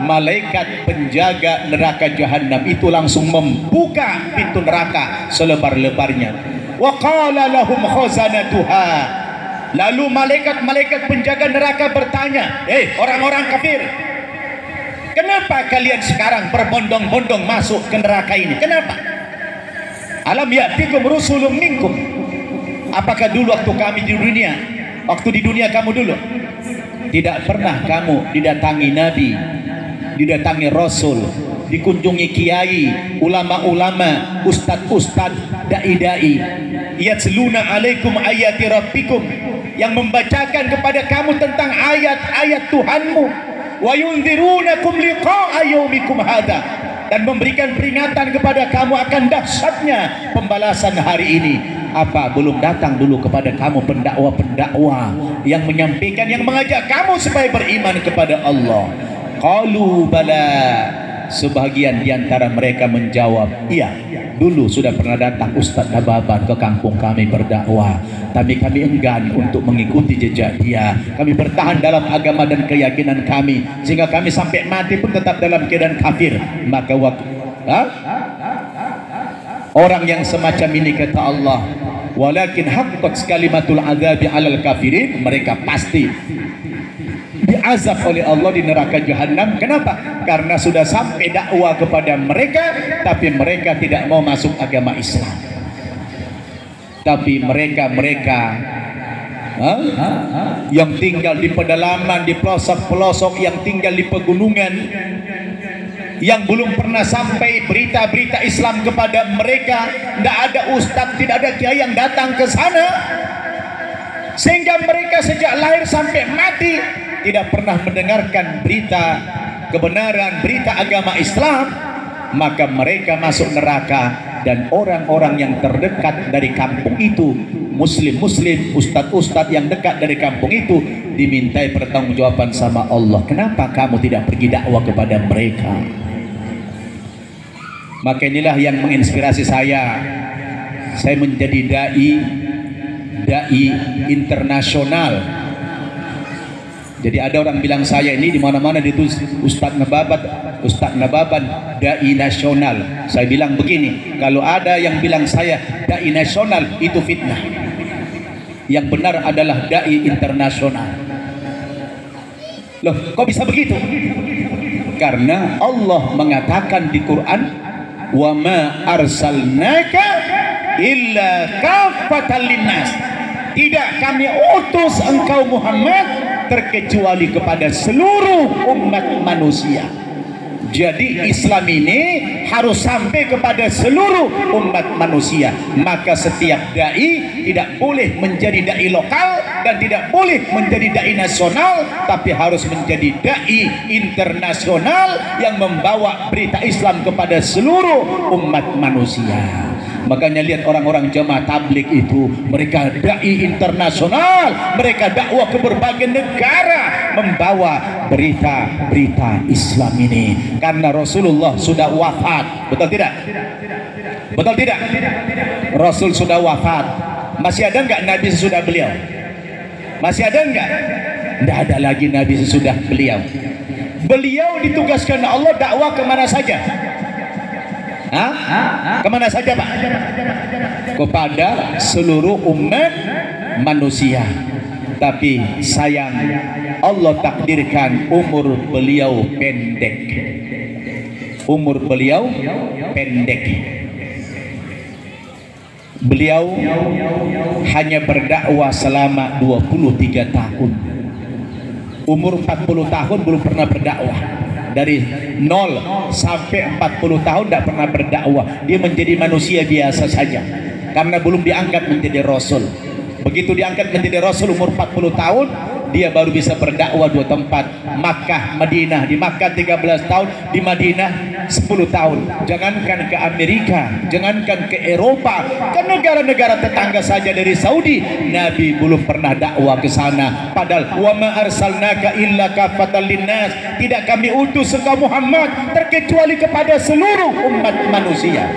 malaikat penjaga neraka jahanam itu langsung membuka pintu neraka selebar-lebarnya. Wa qala lahum khazanatuha, lalu malaikat-malaikat penjaga neraka bertanya, orang-orang kafir, kenapa kalian sekarang berbondong-bondong masuk ke neraka ini? Kenapa? Alam ya'tikum rusulun minkum. Apakah dulu waktu kami di dunia, waktu di dunia kamu dulu, tidak pernah kamu didatangi nabi, didatangi rasul, dikunjungi kiai, ulama-ulama, ustad-ustad, dai-dai, yatluna alaikum ayati rabbikum, yang membacakan kepada kamu tentang ayat-ayat Tuhanmu, wa yunzirunakum liqa'a yaumikum hadha, dan memberikan peringatan kepada kamu akan dahsyatnya pembalasan hari ini. Apa belum datang dulu kepada kamu pendakwa-pendakwa yang menyampaikan, yang mengajak kamu supaya beriman kepada Allah? Qalu bala. Sebahagian diantara mereka menjawab, iya, dulu sudah pernah datang Ustaz Nababan ke kampung kami berdakwah, tapi kami enggan untuk mengikuti jejak dia. Kami bertahan dalam agama dan keyakinan kami, sehingga kami sampai mati pun tetap dalam keadaan kafir. Maka orang yang semacam ini, kata Allah, walakin haqqat kalimatul adzabi 'alal kafirin, mereka pasti diazab oleh Allah di neraka jahanam. Kenapa? Karena sudah sampai dakwah kepada mereka, tapi mereka tidak mau masuk agama Islam. Tapi mereka yang tinggal di pedalaman, di pelosok-pelosok, yang tinggal di pegunungan, yang belum pernah sampai berita-berita Islam kepada mereka, tidak ada ustadz, tidak ada kiai yang datang ke sana, sehingga mereka sejak lahir sampai mati tidak pernah mendengarkan berita kebenaran, berita agama Islam. Maka mereka masuk neraka, dan orang-orang yang terdekat dari kampung itu, muslim-muslim, ustadz-ustadz yang dekat dari kampung itu, dimintai pertanggungjawaban sama Allah. Kenapa kamu tidak pergi dakwah kepada mereka? Maka inilah yang menginspirasi saya menjadi dai internasional. Jadi ada orang bilang saya ini di mana-mana ditulis Ustaz Nababan dai nasional. Saya bilang begini, kalau ada yang bilang saya dai nasional, itu fitnah. Yang benar adalah dai internasional. Loh, kok bisa begitu? Karena Allah mengatakan di Quran, wa ma arsalnaka illa kafatan linnas. Tidak kami utus engkau Muhammad terkecuali kepada seluruh umat manusia. Jadi Islam ini harus sampai kepada seluruh umat manusia. Maka setiap dai tidak boleh menjadi dai lokal dan tidak boleh menjadi dai nasional, tapi harus menjadi dai internasional yang membawa berita Islam kepada seluruh umat manusia. Makanya lihat orang-orang jemaah tablik itu, mereka dai internasional, mereka dakwah ke berbagai negara membawa berita-berita Islam ini. Karena Rasulullah sudah wafat, betul tidak? Betul tidak? Rasul sudah wafat. Masih ada enggak nabi sesudah beliau? Masih ada enggak? Tidak ada lagi nabi sesudah beliau. Beliau ditugaskan Allah dakwah kemana saja. Kemana saja Pak? Kepada seluruh umat manusia. Tapi sayang, Allah takdirkan umur beliau pendek. Umur beliau pendek. Beliau hanya berdakwah selama 23 tahun. Umur 40 tahun belum pernah berdakwah. Dari 0 sampai 40 tahun tidak pernah berdakwah. Dia menjadi manusia biasa saja karena belum diangkat menjadi rasul. Begitu diangkat menjadi rasul umur 40 tahun, dia baru bisa berdakwah 2 tempat, Makkah, Madinah. Di Makkah 13 tahun, di Madinah 10 tahun. Jangankan ke Amerika, jangankan ke Eropa, ke negara-negara tetangga saja dari Saudi, Nabi belum pernah dakwah ke sana. Padahal wa ma arsalnaka illa kafatan linnas, tidak kami utus engkau Muhammad terkecuali kepada seluruh umat manusia.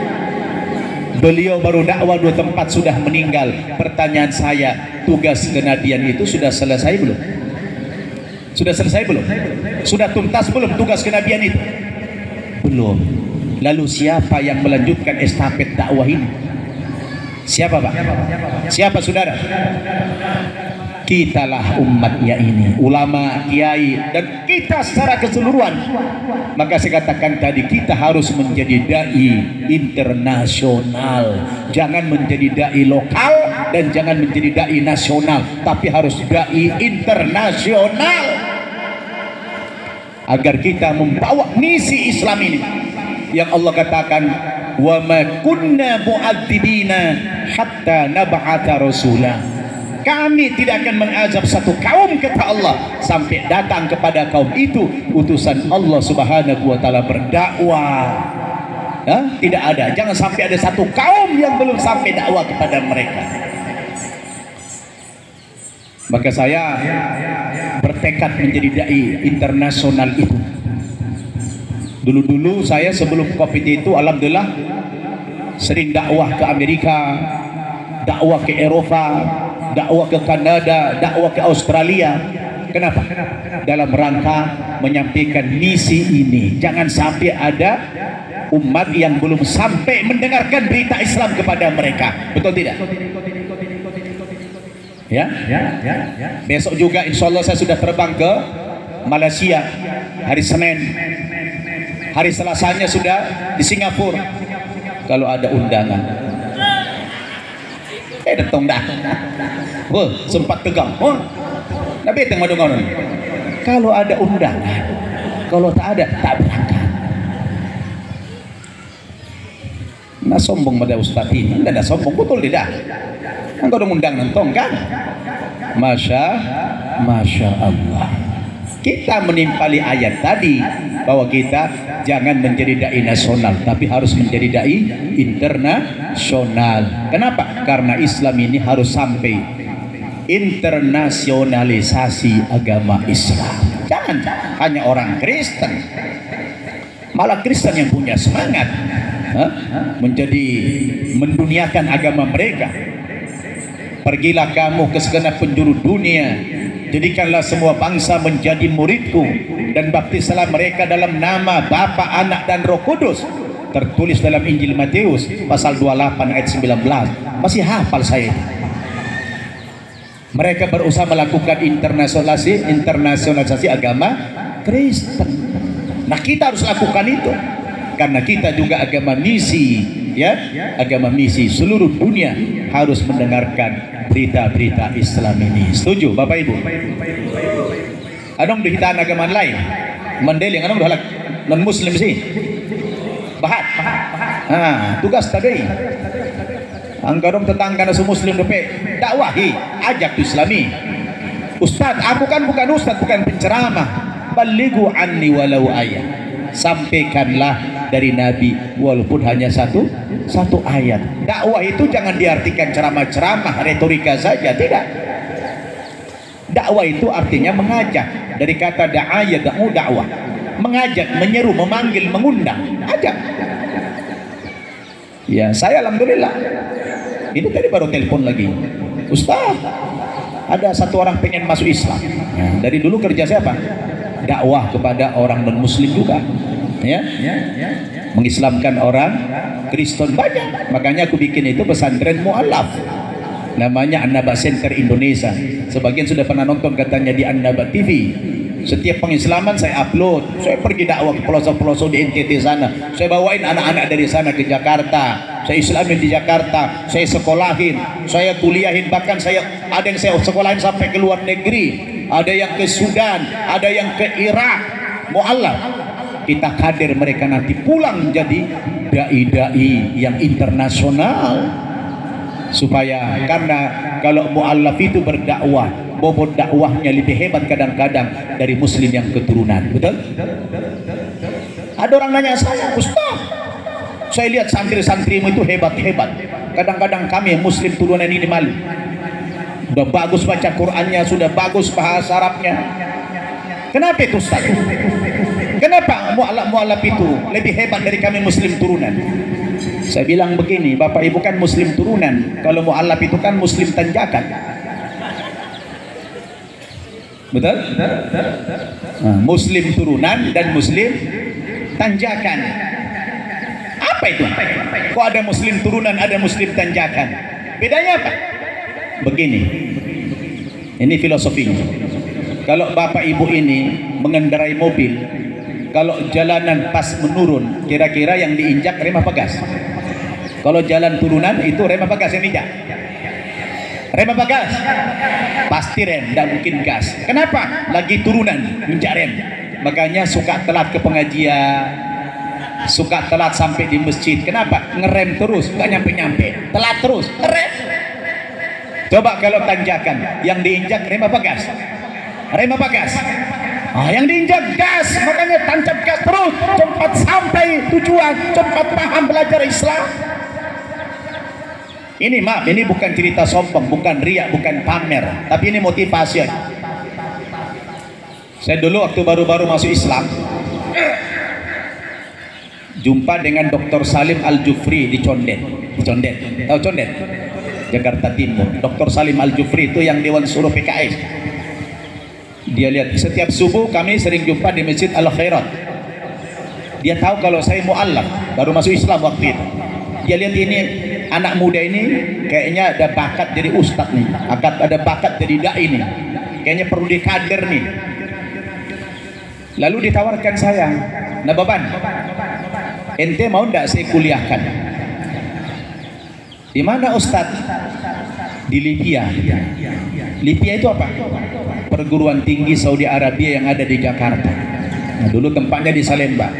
Beliau baru dakwah 2 tempat sudah meninggal. Pertanyaan saya, tugas kenabian itu sudah selesai belum? Sudah selesai belum? Sudah tuntas belum tugas kenabian itu? Belum. Lalu siapa yang melanjutkan estafet dakwah ini? Siapa Pak? Siapa saudara? Kitalah umatnya ini, ulama, kiai, dan kita secara keseluruhan. Maka saya katakan tadi, kita harus menjadi dai internasional. Jangan menjadi dai lokal dan jangan menjadi dai nasional, tapi harus dai internasional. Agar kita membawa misi Islam ini yang Allah katakan, wa ma kunna mu'adzibina hatta nab'atha rasula. Kami tidak akan mengazab satu kaum, kata Allah, sampai datang kepada kaum itu utusan Allah Subhanahu wa taala berdakwah. Tidak ada, jangan sampai ada satu kaum yang belum sampai dakwah kepada mereka. Maka saya bertekad menjadi dai internasional itu. Dulu-dulu saya sebelum Covid itu, alhamdulillah sering dakwah ke Amerika, dakwah ke Eropa, dakwah ke Kanada, dakwah ke Australia. Kenapa? Dalam rangka menyampaikan misi ini. Jangan sampai ada umat yang belum sampai mendengarkan berita Islam kepada mereka. Betul tidak? Ya? Besok juga insya Allah saya sudah terbang ke Malaysia hari Senin. Hari Selasanya sudah di Singapura. Kalau ada undangan, datang dah. Sempat tegang. Nabi tengok dengar. Kalau ada undangan, kalau tak ada, tak berangkat. Nah sombong pada Ustaz ini, tidak ada sombong, betul tidak? Kan kau undang nonton kan? Masya Allah. Kita menimpali ayat tadi bahwa kita jangan menjadi dai nasional, tapi harus menjadi dai internasional. Kenapa? Karena Islam ini harus sampai internasionalisasi agama Islam. Jangan hanya orang Kristen, malah Kristen yang punya semangat menjadi menduniakan agama mereka. Pergilah kamu ke segenap penjuru dunia, jadikanlah semua bangsa menjadi muridku, dan baptislah mereka dalam nama Bapa, Anak, dan Roh Kudus. Tertulis dalam Injil Matius pasal 28 ayat 19. Masih hafal saya. Mereka berusaha melakukan internasionalisasi agama Kristen. Nah, kita harus lakukan itu karena kita juga agama misi, ya, agama misi. Seluruh dunia harus mendengarkan berita-berita Islam ini. Setuju Bapak Ibu? Adong dihitaan agama lain mendeling adong halak non muslim sih bahat. Tugas tadi angkarong tetangga nasu muslim depe dakwahi, ajak tu Islami. Ustaz, aku kan bukan ustaz, bukan penceramah. Balighu anni walau ayat. Sampaikanlah dari Nabi walaupun hanya satu ayat. Dakwah itu jangan diartikan ceramah-ceramah, retorika saja, tidak. Dakwah itu artinya mengajak. Dari kata da'aya, da'u, dakwah. Mengajak, menyeru, memanggil, mengundang, ajak. Ya, saya alhamdulillah. Ini tadi baru telepon lagi. Ustaz, ada satu orang pengen masuk Islam. Dari dulu kerja siapa? Dakwah kepada orang non muslim juga. ya, mengislamkan orang Kristen banyak. Makanya aku bikin itu pesantren mu'alaf, namanya Annaba Center Indonesia. Sebagian sudah pernah nonton katanya di Annaba TV. Setiap pengislaman saya upload, saya pergi dakwah ke pelosok-pelosok di NTT sana, saya bawain anak-anak dari sana ke Jakarta, saya islamin di Jakarta, saya sekolahin, saya kuliahin, bahkan ada yang saya sekolahin sampai ke luar negeri, ada yang ke Sudan, ada yang ke Irak, mu'alaf. Kita kader mereka nanti pulang jadi dai-dai yang internasional, supaya karena kalau mu'alaf itu berdakwah, bobot dakwahnya lebih hebat kadang-kadang dari muslim yang keturunan. Betul? Ada orang nanya saya, Ustaz, saya lihat santri-santrimu itu hebat-hebat, kadang-kadang kami muslim turunan ini malu. Sudah bagus baca Qurannya, sudah bagus bahasa Arabnya, kenapa itu Ustaz? Kenapa mu'alaf itu lebih hebat dari kami muslim turunan? Saya bilang begini, Bapak Ibu kan muslim turunan, kalau mu'alaf itu kan muslim tanjakan. Betul? Nah, muslim turunan dan muslim tanjakan. Apa itu? Kok ada muslim turunan, ada muslim tanjakan? Bedanya apa? Begini, ini filosofinya. Kalau Bapak Ibu ini mengendarai mobil, kalau jalanan pas menurun, kira-kira yang diinjak rem apa gas? Kalau jalan turunan itu rem apa gas yang diinjak? Rem apa gas? Pasti rem, tidak mungkin gas. Kenapa? Lagi turunan, injak rem. Makanya suka telat ke pengajian, suka telat sampai di masjid. Kenapa? Ngerem terus, nggak nyampe-nyampe, telat terus, ngerem. Coba kalau tanjakan, yang diinjak rem apa gas? Rem apa gas? Yang diinjak gas, makanya tancap gas terus, cepat sampai tujuan, cepat paham belajar Islam. Ini maaf, ini bukan cerita sombong, bukan riak, bukan pamer, tapi ini motivasi. Saya dulu waktu baru-baru masuk Islam, jumpa dengan Dr. Salim Al-Jufri di Condet. Tahu Condet? Jakarta Timur. Dr. Salim Al-Jufri itu yang Dewan Suruh PKS. Dia lihat setiap subuh kami sering jumpa di Masjid Al-Khairat. Dia tahu kalau saya mu'alaf, baru masuk Islam waktu itu. Dia lihat ini anak muda ini kayaknya ada bakat jadi ustadz nih, ada bakat jadi dai nih, kayaknya perlu dikader nih. Lalu ditawarkan saya, nah Baban, ente mau ndak saya kuliahkan? Di mana ustadz? Di Libya. Libya itu apa? Perguruan tinggi Saudi Arabia yang ada di Jakarta. Nah, dulu tempatnya di Salemba.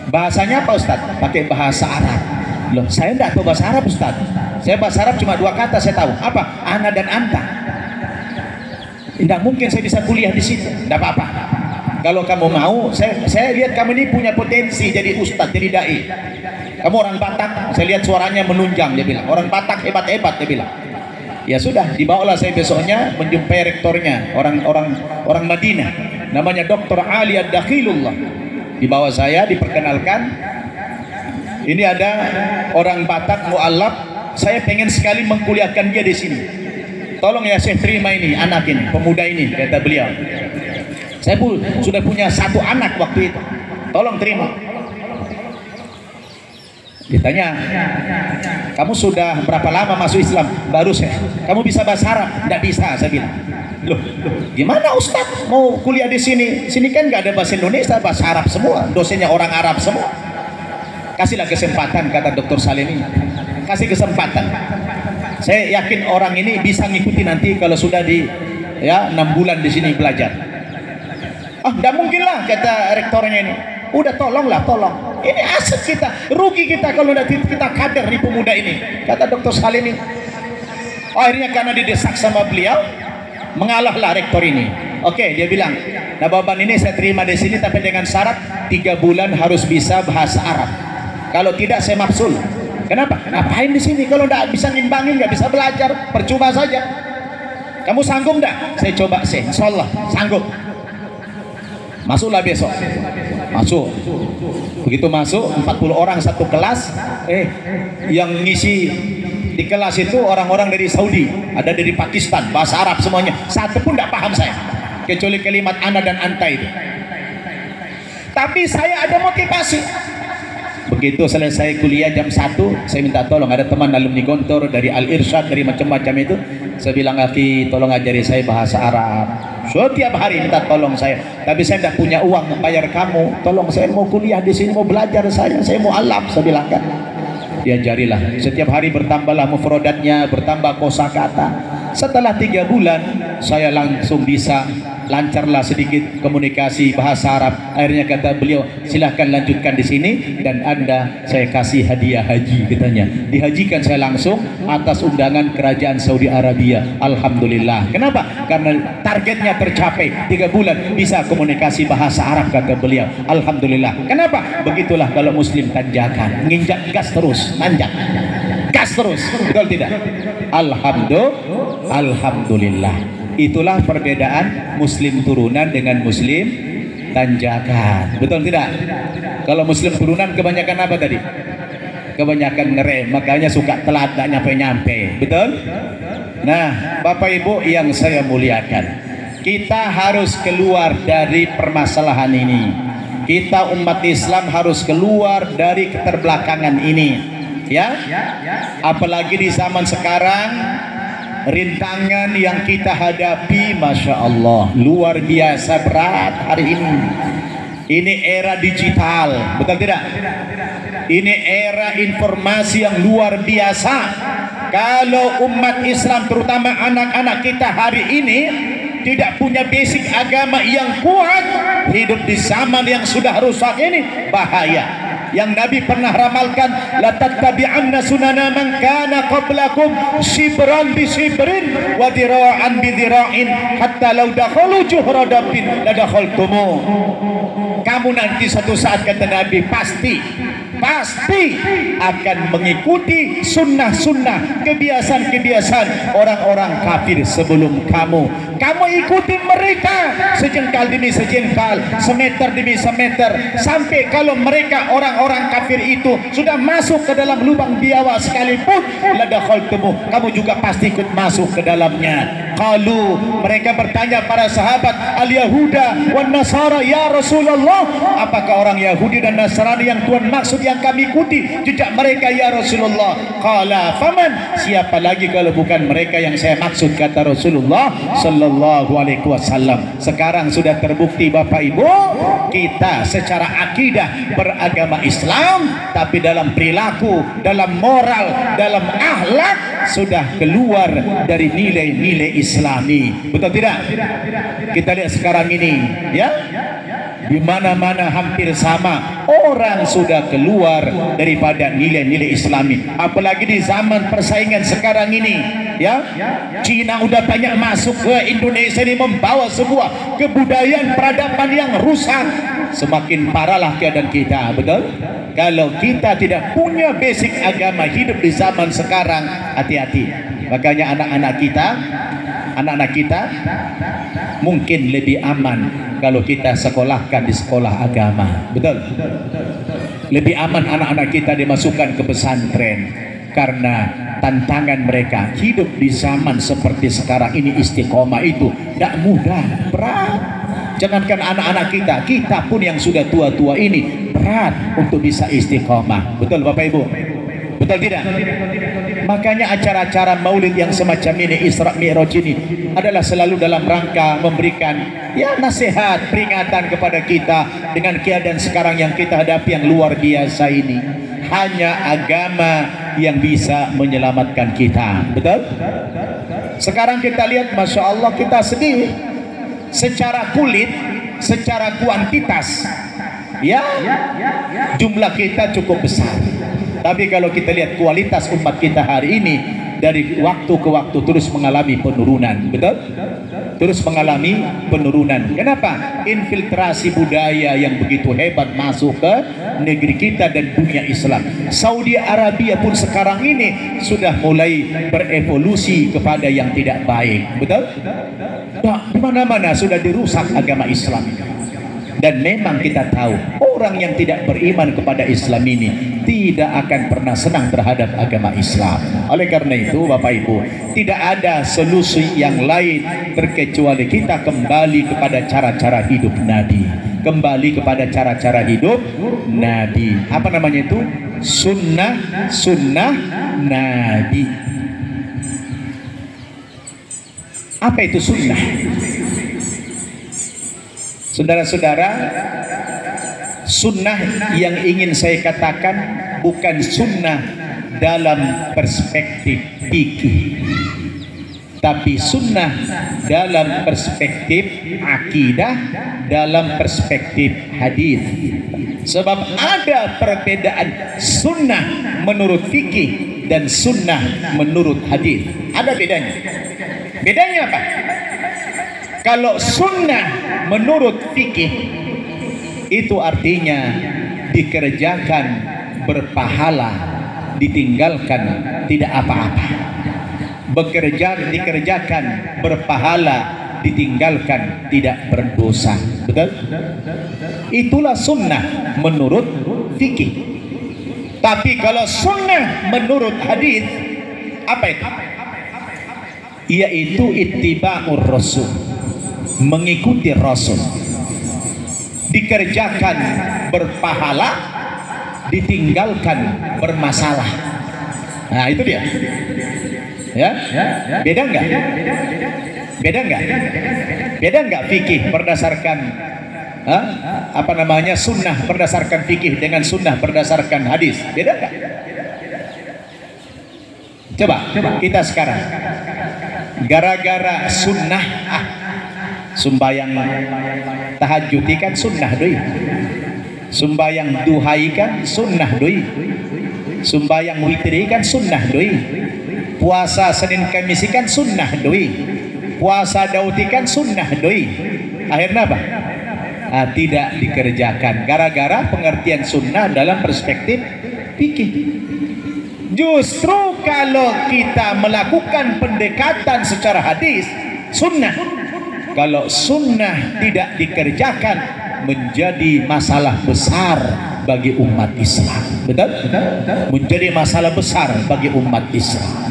Bahasanya apa ustadz? Pakai bahasa Arab. Loh, saya enggak tahu bahasa Arab Ustaz. Saya bahasa Arab cuma 2 kata saya tahu. Apa? Ana dan anta. Tidak mungkin saya bisa kuliah di situ. Tidak apa-apa. Kalau kamu mau, saya lihat kamu ini punya potensi jadi ustaz, jadi dai. Kamu orang Batak, saya lihat suaranya menunjang, dia bilang. Orang Batak hebat-hebat, dia bilang. Ya sudah, dibawalah saya besoknya menjumpai rektornya, orang Madinah. Namanya Dr. Ali Ad-Dakhilullah. Dibawa saya, diperkenalkan. Ini ada orang Batak mu'alaf, saya pengen sekali mengkuliahkan dia di sini. Tolong ya saya terima ini anak ini, pemuda ini, kata beliau. Saya sudah punya 1 anak waktu itu. Tolong terima. Ditanya, kamu sudah berapa lama masuk Islam? Baru saya. Kamu bisa bahasa Arab? Tidak bisa, saya bilang. Loh, gimana Ustaz mau kuliah di sini? Sini kan nggak ada bahasa Indonesia, bahasa Arab semua. Dosennya orang Arab semua. Kasihlah kesempatan, kata Dr. Salim ini. Kasih kesempatan. Saya yakin orang ini bisa ngikuti nanti kalau sudah 6 bulan di sini belajar. Tidak mungkin lah, kata rektornya ini. Udah tolonglah, tolong. Ini aset kita, rugi kita kalau kita kader di pemuda ini, kata Dr. Salim ini. Akhirnya karena didesak sama beliau, mengalahlah rektor ini. Oke, dia bilang, nah Baban ini saya terima di sini, tapi dengan syarat 3 bulan harus bisa bahasa Arab. Kalau tidak saya mafsul. Kenapa? Ngapain di sini kalau tidak bisa nimbangin, nggak bisa belajar, percuma saja. Kamu sanggup enggak? Saya coba sih, insyaallah sanggup. Masuklah besok. Masuk. Begitu masuk 40 orang satu kelas. Yang ngisi di kelas itu orang-orang dari Saudi, ada dari Pakistan, bahasa Arab semuanya. Satu pun tidak paham saya, kecuali kalimat ana dan anta itu. tapi saya ada motivasi. Begitu selesai kuliah jam 1, saya minta tolong, ada teman alumni Gontor dari Al-Irsyad, dari macam-macam itu. Saya bilang, Aki, tolong ajari saya bahasa Arab. Setiap hari minta tolong saya, tapi saya tidak punya uang bayar kamu. Tolong, saya mau kuliah di sini, mau belajar saya mau alam. Saya bilang kan, diajarilah. Setiap hari bertambahlah mufradatnya, bertambah kosakata. Setelah 3 bulan, saya langsung bisa lancarlah sedikit komunikasi bahasa Arab. Akhirnya kata beliau, silahkan lanjutkan di sini dan Anda saya kasih hadiah haji, katanya. Dihajikan saya langsung atas undangan kerajaan Saudi Arabia. Alhamdulillah. Kenapa? Karena targetnya tercapai. 3 bulan bisa komunikasi bahasa Arab, kata beliau. Alhamdulillah. Kenapa? Begitulah kalau muslim tanjakan, nginjak gas terus, nanjak gas terus, betul tidak? Alhamdulillah. Itulah perbedaan muslim turunan dengan muslim tanjakan, betul tidak? Kalau muslim turunan kebanyakan apa tadi? Kebanyakan ngerem, makanya suka telat, gak nyampe-nyampe, betul? Nah, Bapak Ibu yang saya muliakan, kita harus keluar dari permasalahan ini. Kita umat Islam harus keluar dari keterbelakangan ini, ya. Apalagi di zaman sekarang, rintangan yang kita hadapi, Masya Allah, luar biasa berat hari ini. Ini era digital, betul tidak? Ini era informasi yang luar biasa. Kalau umat Islam, terutama anak-anak kita hari ini, tidak punya basic agama yang kuat, hidup di zaman yang sudah rusak ini, bahaya. Yang Nabi pernah ramalkan, la tattabi'anna sunana man kana qablakum shibran bi shibrin wa dira'an bi dira'in hatta law dakhalu juhra dabbin la dakhaltumu. Kamu nanti suatu saat, kata Nabi, pasti akan mengikuti sunnah-sunnah, kebiasaan-kebiasaan orang-orang kafir sebelum kamu. Kamu ikuti mereka sejengkal demi sejengkal, semeter demi semeter, sampai kalau mereka orang-orang kafir itu sudah masuk ke dalam lubang biawa sekalipun, ladakhaltumu, kamu juga pasti ikut masuk ke dalamnya. Qalu, mereka bertanya para sahabat, al-Yahuda wan Nasara ya Rasulullah, apakah orang Yahudi dan Nasrani yang Tuhan maksud yang kami ikuti jejak mereka ya Rasulullah? Qala faman, siapa lagi kalau bukan mereka yang saya maksud, kata Rasulullah sallallahu alaihi wasallam. Sekarang sudah terbukti Bapak Ibu, kita secara akidah beragama Islam, tapi dalam perilaku, dalam moral, dalam akhlak sudah keluar dari nilai-nilai Islami, betul tidak? Kita lihat sekarang ini, ya, di mana-mana hampir sama, orang sudah keluar daripada nilai-nilai Islami. Apalagi di zaman persaingan sekarang ini, ya, Cina udah banyak masuk ke Indonesia ini, membawa sebuah kebudayaan peradaban yang rusak. Semakin parahlah keadaan kita, betul? Kalau kita tidak punya basic agama, hidup di zaman sekarang, hati-hati. Makanya anak-anak kita mungkin lebih aman kalau kita sekolahkan di sekolah agama, betul? Lebih aman anak-anak kita dimasukkan ke pesantren, karena tantangan mereka hidup di zaman seperti sekarang ini, istiqomah itu tidak mudah, berat. Jangankan anak-anak kita pun yang sudah tua-tua ini berat untuk bisa istiqomah, betul Bapak Ibu? Betul tidak? Makanya acara-acara maulid yang semacam ini, Isra Mi'raj ini, adalah selalu dalam rangka memberikan, ya, nasihat, peringatan kepada kita dengan keadaan sekarang yang kita hadapi yang luar biasa ini. Hanya agama yang bisa menyelamatkan kita, betul? Sekarang kita lihat, Masya Allah, kita sedih secara kulit, secara kuantitas, ya, jumlah kita cukup besar. Tapi kalau kita lihat kualitas umat kita hari ini, dari waktu ke waktu terus mengalami penurunan, betul? Terus mengalami penurunan. Kenapa? Infiltrasi budaya yang begitu hebat masuk ke negeri kita dan dunia Islam. Saudi Arabia pun sekarang ini sudah mulai berevolusi kepada yang tidak baik, betul? Nah, di mana-mana sudah dirusak agama Islam. Dan memang kita tahu, orang yang tidak beriman kepada Islam ini tidak akan pernah senang terhadap agama Islam. Oleh karena itu Bapak Ibu, tidak ada solusi yang lain terkecuali kita kembali kepada cara-cara hidup Nabi. kembali kepada cara-cara hidup Nabi. Apa namanya itu? Sunnah Nabi. Apa itu sunnah? Saudara-saudara, sunnah yang ingin saya katakan bukan sunnah dalam perspektif fikih, tapi sunnah dalam perspektif akidah, dalam perspektif hadis. Sebab ada perbedaan sunnah menurut fikih dan sunnah menurut hadis. Ada bedanya. Bedanya apa? Kalau sunnah menurut fikih itu artinya dikerjakan berpahala, ditinggalkan tidak apa-apa. Dikerjakan berpahala, ditinggalkan tidak berdosa. Betul? Itulah sunnah menurut fikih. Tapi kalau sunnah menurut hadis, apa itu? Yaitu ittiba'ur rasul, mengikuti rasul. Dikerjakan berpahala, ditinggalkan bermasalah. Nah, itu dia. Ya, beda enggak? Beda enggak? Beda enggak fikih berdasarkan apa namanya, sunnah berdasarkan fikih dengan sunnah berdasarkan hadis? Beda enggak? Coba kita sekarang, gara-gara sunnah sumbayang tahajud kan sunnah doi, sumbayang duhai kan sunnah doi, sumbayang witri kan sunnah doi, puasa Senin Kamis kan sunnah doi, puasa Daud kan sunnah doi. Akhirnya apa? Tidak dikerjakan gara-gara pengertian sunnah dalam perspektif fikih. Justru kalau kita melakukan pendekatan secara hadis, sunnah, kalau sunnah tidak dikerjakan menjadi masalah besar bagi umat Islam. Betul? Menjadi masalah besar bagi umat Islam.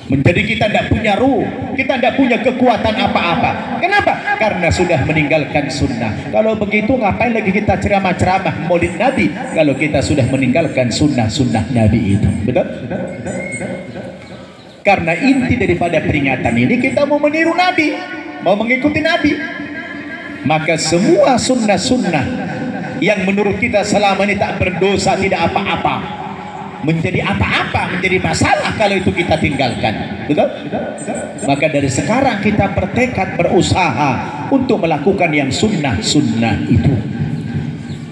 Menjadi kita tidak punya ruh, kita tidak punya kekuatan apa-apa. Kenapa? Karena sudah meninggalkan sunnah. Kalau begitu ngapain lagi kita ceramah-ceramah maulid Nabi kalau kita sudah meninggalkan sunnah-sunnah Nabi itu? Betul? Karena inti daripada peringatan ini kita mau meniru Nabi, mau mengikuti Nabi. Maka semua sunnah-sunnah yang menurut kita selama ini tak berdosa, tidak apa-apa, menjadi apa-apa, menjadi masalah kalau itu kita tinggalkan. Betul? Maka dari sekarang kita bertekad, berusaha untuk melakukan yang sunnah-sunnah itu.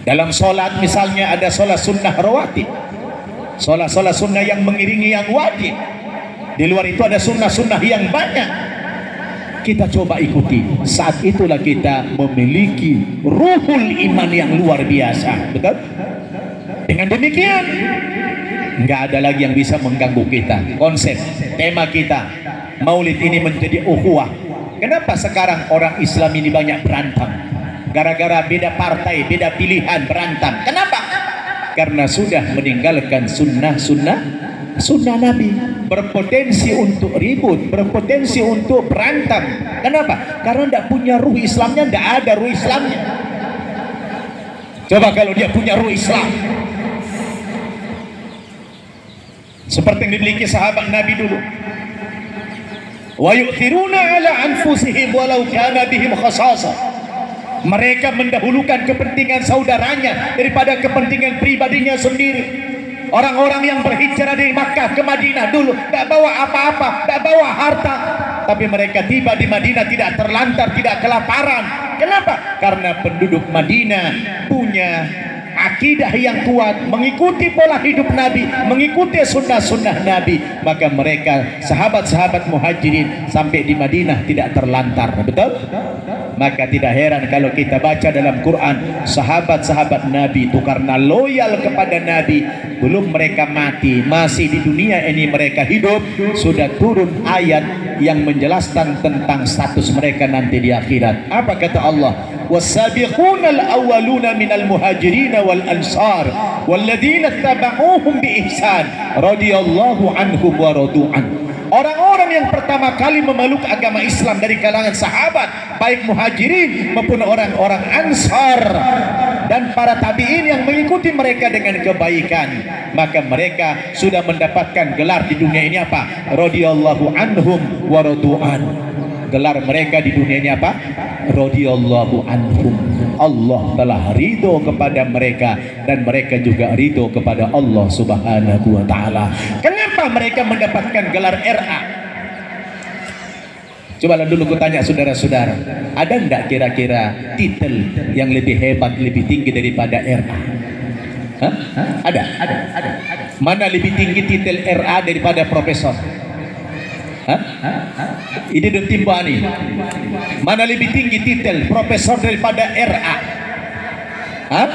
Dalam sholat misalnya ada sholat sunnah rawatib, sholat sunnah yang mengiringi yang wajib. Di luar itu ada sunnah-sunnah yang banyak. Kita coba ikuti. Saat itulah kita memiliki ruhul iman yang luar biasa. Betul? Dengan demikian nggak ada lagi yang bisa mengganggu kita. Konsep, tema kita maulid ini menjadi ukhuwah. Kenapa sekarang orang Islam ini banyak berantem? Gara-gara beda partai, beda pilihan berantem. Kenapa? Karena sudah meninggalkan sunnah Nabi. Berpotensi untuk ribut, berpotensi untuk berantem. Kenapa? Karena tidak punya ruh Islamnya, tidak ada ruh Islamnya. Coba kalau dia punya ruh Islam, seperti yang dimiliki sahabat Nabi dulu. Wa yu'thiruna ala anfusihim walau kana bihim khasasah. Mereka mendahulukan kepentingan saudaranya daripada kepentingan pribadinya sendiri. Orang-orang yang berhijrah dari Makkah ke Madinah dulu tidak bawa apa-apa, tidak bawa harta, tapi mereka tiba di Madinah tidak terlantar, tidak kelaparan. Kenapa? Karena penduduk Madinah punya akidah yang kuat, mengikuti pola hidup Nabi, mengikuti sunnah-sunnah Nabi. Maka mereka sahabat-sahabat muhajirin sampai di Madinah tidak terlantar. Betul? Maka tidak heran kalau kita baca dalam Quran, sahabat-sahabat Nabi itu karena loyal kepada Nabi, belum mereka mati, masih di dunia ini mereka hidup, sudah turun ayat yang menjelaskan tentang status mereka nanti di akhirat. Apa kata Allah? Was-sabiqunal awwaluna minal muhajirin wal ansar walladzina tabauhum bi ihsan radhiyallahu anhum wa radu an. Orang-orang yang pertama kali memeluk agama Islam dari kalangan sahabat, baik muhajirin maupun orang-orang ansar dan para tabi'in yang mengikuti mereka dengan kebaikan, maka mereka sudah mendapatkan gelar di dunia ini apa? Radhiyallahu anhum wa radu'an. Gelar mereka di dunia ini apa? Radhiyallahu anhum. Allah telah ridho kepada mereka dan mereka juga ridho kepada Allah Subhanahu wa taala. Kenapa mereka mendapatkan gelar RA? Cobalah dulu kutanya saudara-saudara, ada enggak kira-kira titel yang lebih hebat, lebih tinggi daripada RA? Hah? Ada. Mana lebih tinggi titel RA daripada profesor? Hah? Ini dan timbani. Mana lebih tinggi titel profesor daripada RA? Hah?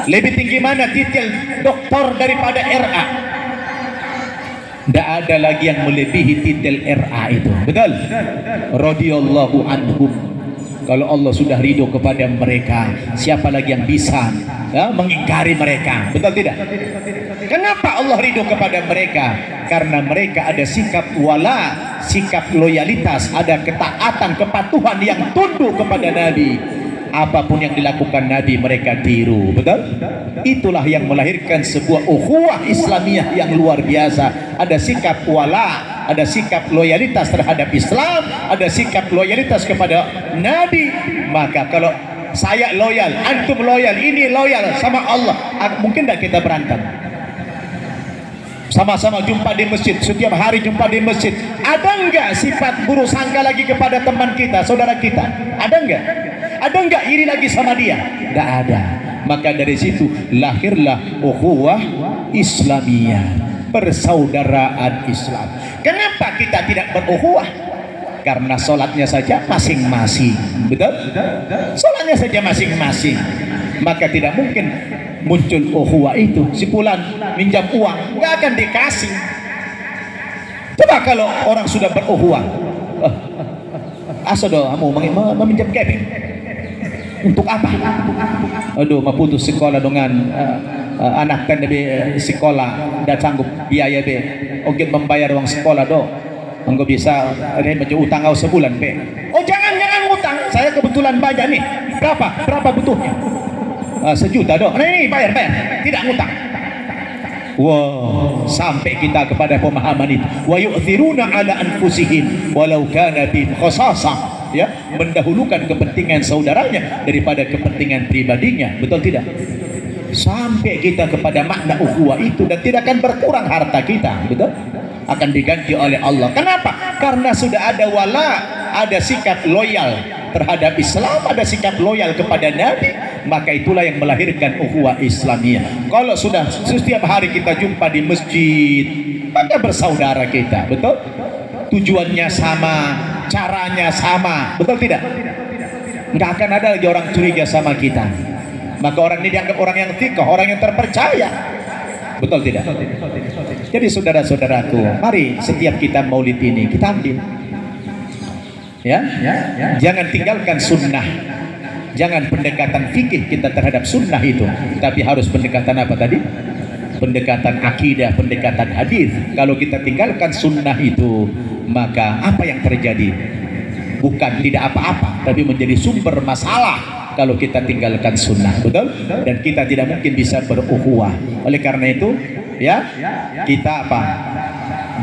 Lebih tinggi mana titel doktor daripada RA? Tidak ada lagi yang melebihi titel RA itu. Betul? Radhiyallahu anhum. Kalau Allah sudah ridho kepada mereka, siapa lagi yang bisa mengingkari mereka? Betul tidak? Kenapa Allah ridho kepada mereka? Karena mereka ada sikap wala, sikap loyalitas, ada ketaatan, kepatuhan yang tunduk kepada Nabi. Apapun yang dilakukan Nabi mereka tiru. Betul? Itulah yang melahirkan sebuah ukhuwah Islamiyah yang luar biasa. Ada sikap wala, ada sikap loyalitas terhadap Islam, ada sikap loyalitas kepada Nabi. Maka kalau saya loyal, antum loyal, ini loyal sama Allah, mungkin tidak kita berantem? Sama-sama jumpa di masjid, setiap hari jumpa di masjid. Ada enggak sifat buruk sangka lagi kepada teman kita, saudara kita? Ada enggak? Ada enggak iri lagi sama dia? Tidak ada. Maka dari situ lahirlah ukhuwah Islamiyah, persaudaraan Islam. Kenapa kita tidak berukhuwah? Karena sholatnya saja masing-masing. Betul? Sholatnya saja masing-masing. Maka tidak mungkin muncul ukhuwah itu. Si fulan minjam uang, nggak akan dikasih. Coba kalau orang sudah berukhuwah, asa doh kamu meminjam keping untuk apa? Aduh, mau putus sekolah dengan anak kan lebih sekolah, tidak sanggup biaya be, oke membayar uang sekolah doh. Enggak bisa ini baju utang kau sebulan be. Oh jangan utang, saya kebetulan banyak nih. Berapa butuhnya? 1 juta dong. Nah, ini bayar, tidak ngutang. Wow, sampai kita kepada pemahaman itu. Wa yu'thiruna ala anfusihim walau kana bihim khasasah. Ya, mendahulukan kepentingan saudaranya daripada kepentingan pribadinya. Betul tidak? Sampai kita kepada makna ukhuwah itu, dan tidak akan berkurang harta kita. Betul? Akan diganti oleh Allah. Kenapa? Karena sudah ada wala, ada sikap loyal terhadap Islam, ada sikap loyal kepada Nabi. Maka itulah yang melahirkan ukhuwah Islamiyah. Kalau sudah setiap hari kita jumpa di masjid, maka bersaudara kita. Betul? Tujuannya sama, caranya sama. Betul tidak? Nggak akan ada lagi orang curiga sama kita. Maka orang ini dianggap orang yang thiqah, orang yang terpercaya. Betul tidak? Jadi saudara-saudaraku, mari setiap kita maulid ini kita ambil. Ya? Jangan tinggalkan sunnah. Jangan pendekatan fikih kita terhadap sunnah itu, tapi harus pendekatan apa tadi? Pendekatan akidah, pendekatan hadis. Kalau kita tinggalkan sunnah itu, maka apa yang terjadi? Bukan tidak apa-apa, tapi menjadi sumber masalah kalau kita tinggalkan sunnah. Betul? Dan kita tidak mungkin bisa berukhuwah. Oleh karena itu, ya, kita apa?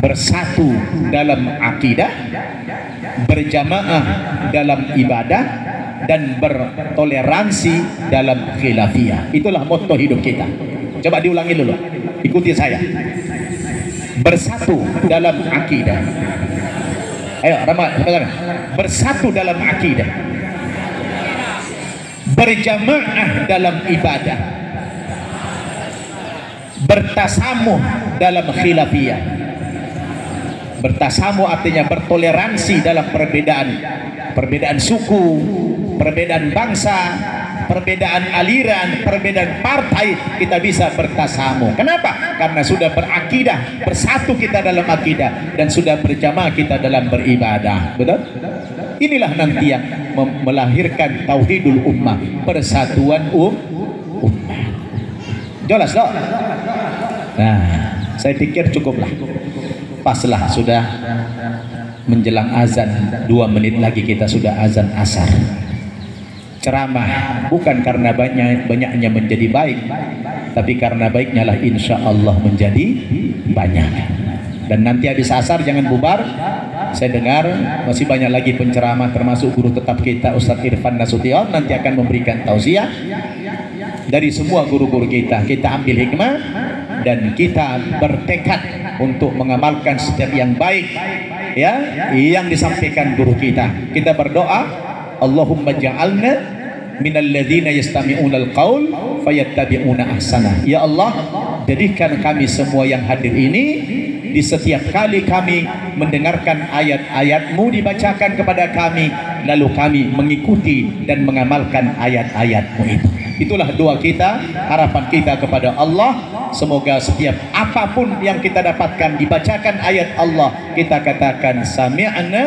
Bersatu dalam akidah, berjamaah dalam ibadah, dan bertoleransi dalam khilafiyah. Itulah motto hidup kita. Coba diulangi dulu, ikuti saya. Bersatu dalam akidah. Ayo Rama, bersatu dalam akidah, berjamaah dalam ibadah, bertasamuh dalam khilafiyah. Bertasamuh artinya bertoleransi dalam perbedaan suku, perbedaan bangsa, perbedaan aliran, perbedaan partai. Kita bisa bertasamuh. Kenapa? Karena sudah berakidah, bersatu kita dalam akidah, dan sudah berjamaah kita dalam beribadah. Betul? Inilah nanti yang melahirkan tauhidul ummah, persatuan ummah. Jelas dong? Nah, saya pikir cukuplah. paslah sudah menjelang azan, 2 menit lagi kita sudah azan asar. Ceramah bukan karena banyaknya menjadi baik, tapi karena baiknya lah insya Allah menjadi banyak. Dan nanti habis asar jangan bubar. Saya dengar masih banyak lagi penceramah, termasuk guru tetap kita Ustadz Irfan Nasution nanti akan memberikan tausiah. Dari semua guru-guru kita ambil hikmah dan kita bertekad untuk mengamalkan setiap yang baik ya yang disampaikan guru kita. Kita berdoa, Allahumma ja'alna minal ladzina yastami'una al-qaul fayattabi'una ahsana. Ya Allah, jadikan kami semua yang hadir ini di setiap kali kami mendengarkan ayat-ayat-Mu dibacakan kepada kami, lalu kami mengikuti dan mengamalkan ayat-ayat-Mu itu. Itulah doa kita, harapan kita kepada Allah. Semoga setiap apapun yang kita dapatkan dibacakan ayat Allah, kita katakan sami'na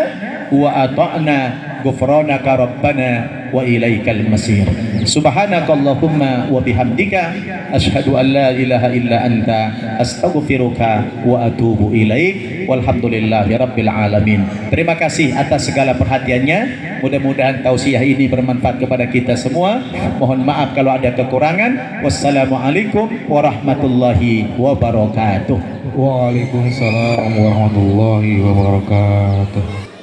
wa ata'na ghufranaka rabbana wa ilaikal masir. Subhanakallahumma wa bihamdika asyhadu an la ilaha illa anta astaghfiruka wa atubu ilaik. Walhamdulillahi rabbil alamin. Terima kasih atas segala perhatiannya. Mudah-mudahan tausiah ini bermanfaat kepada kita semua. Mohon maaf kalau ada kekurangan. Wassalamualaikum warahmatullahi wabarakatuh. Waalaikumsalam warahmatullahi wabarakatuh.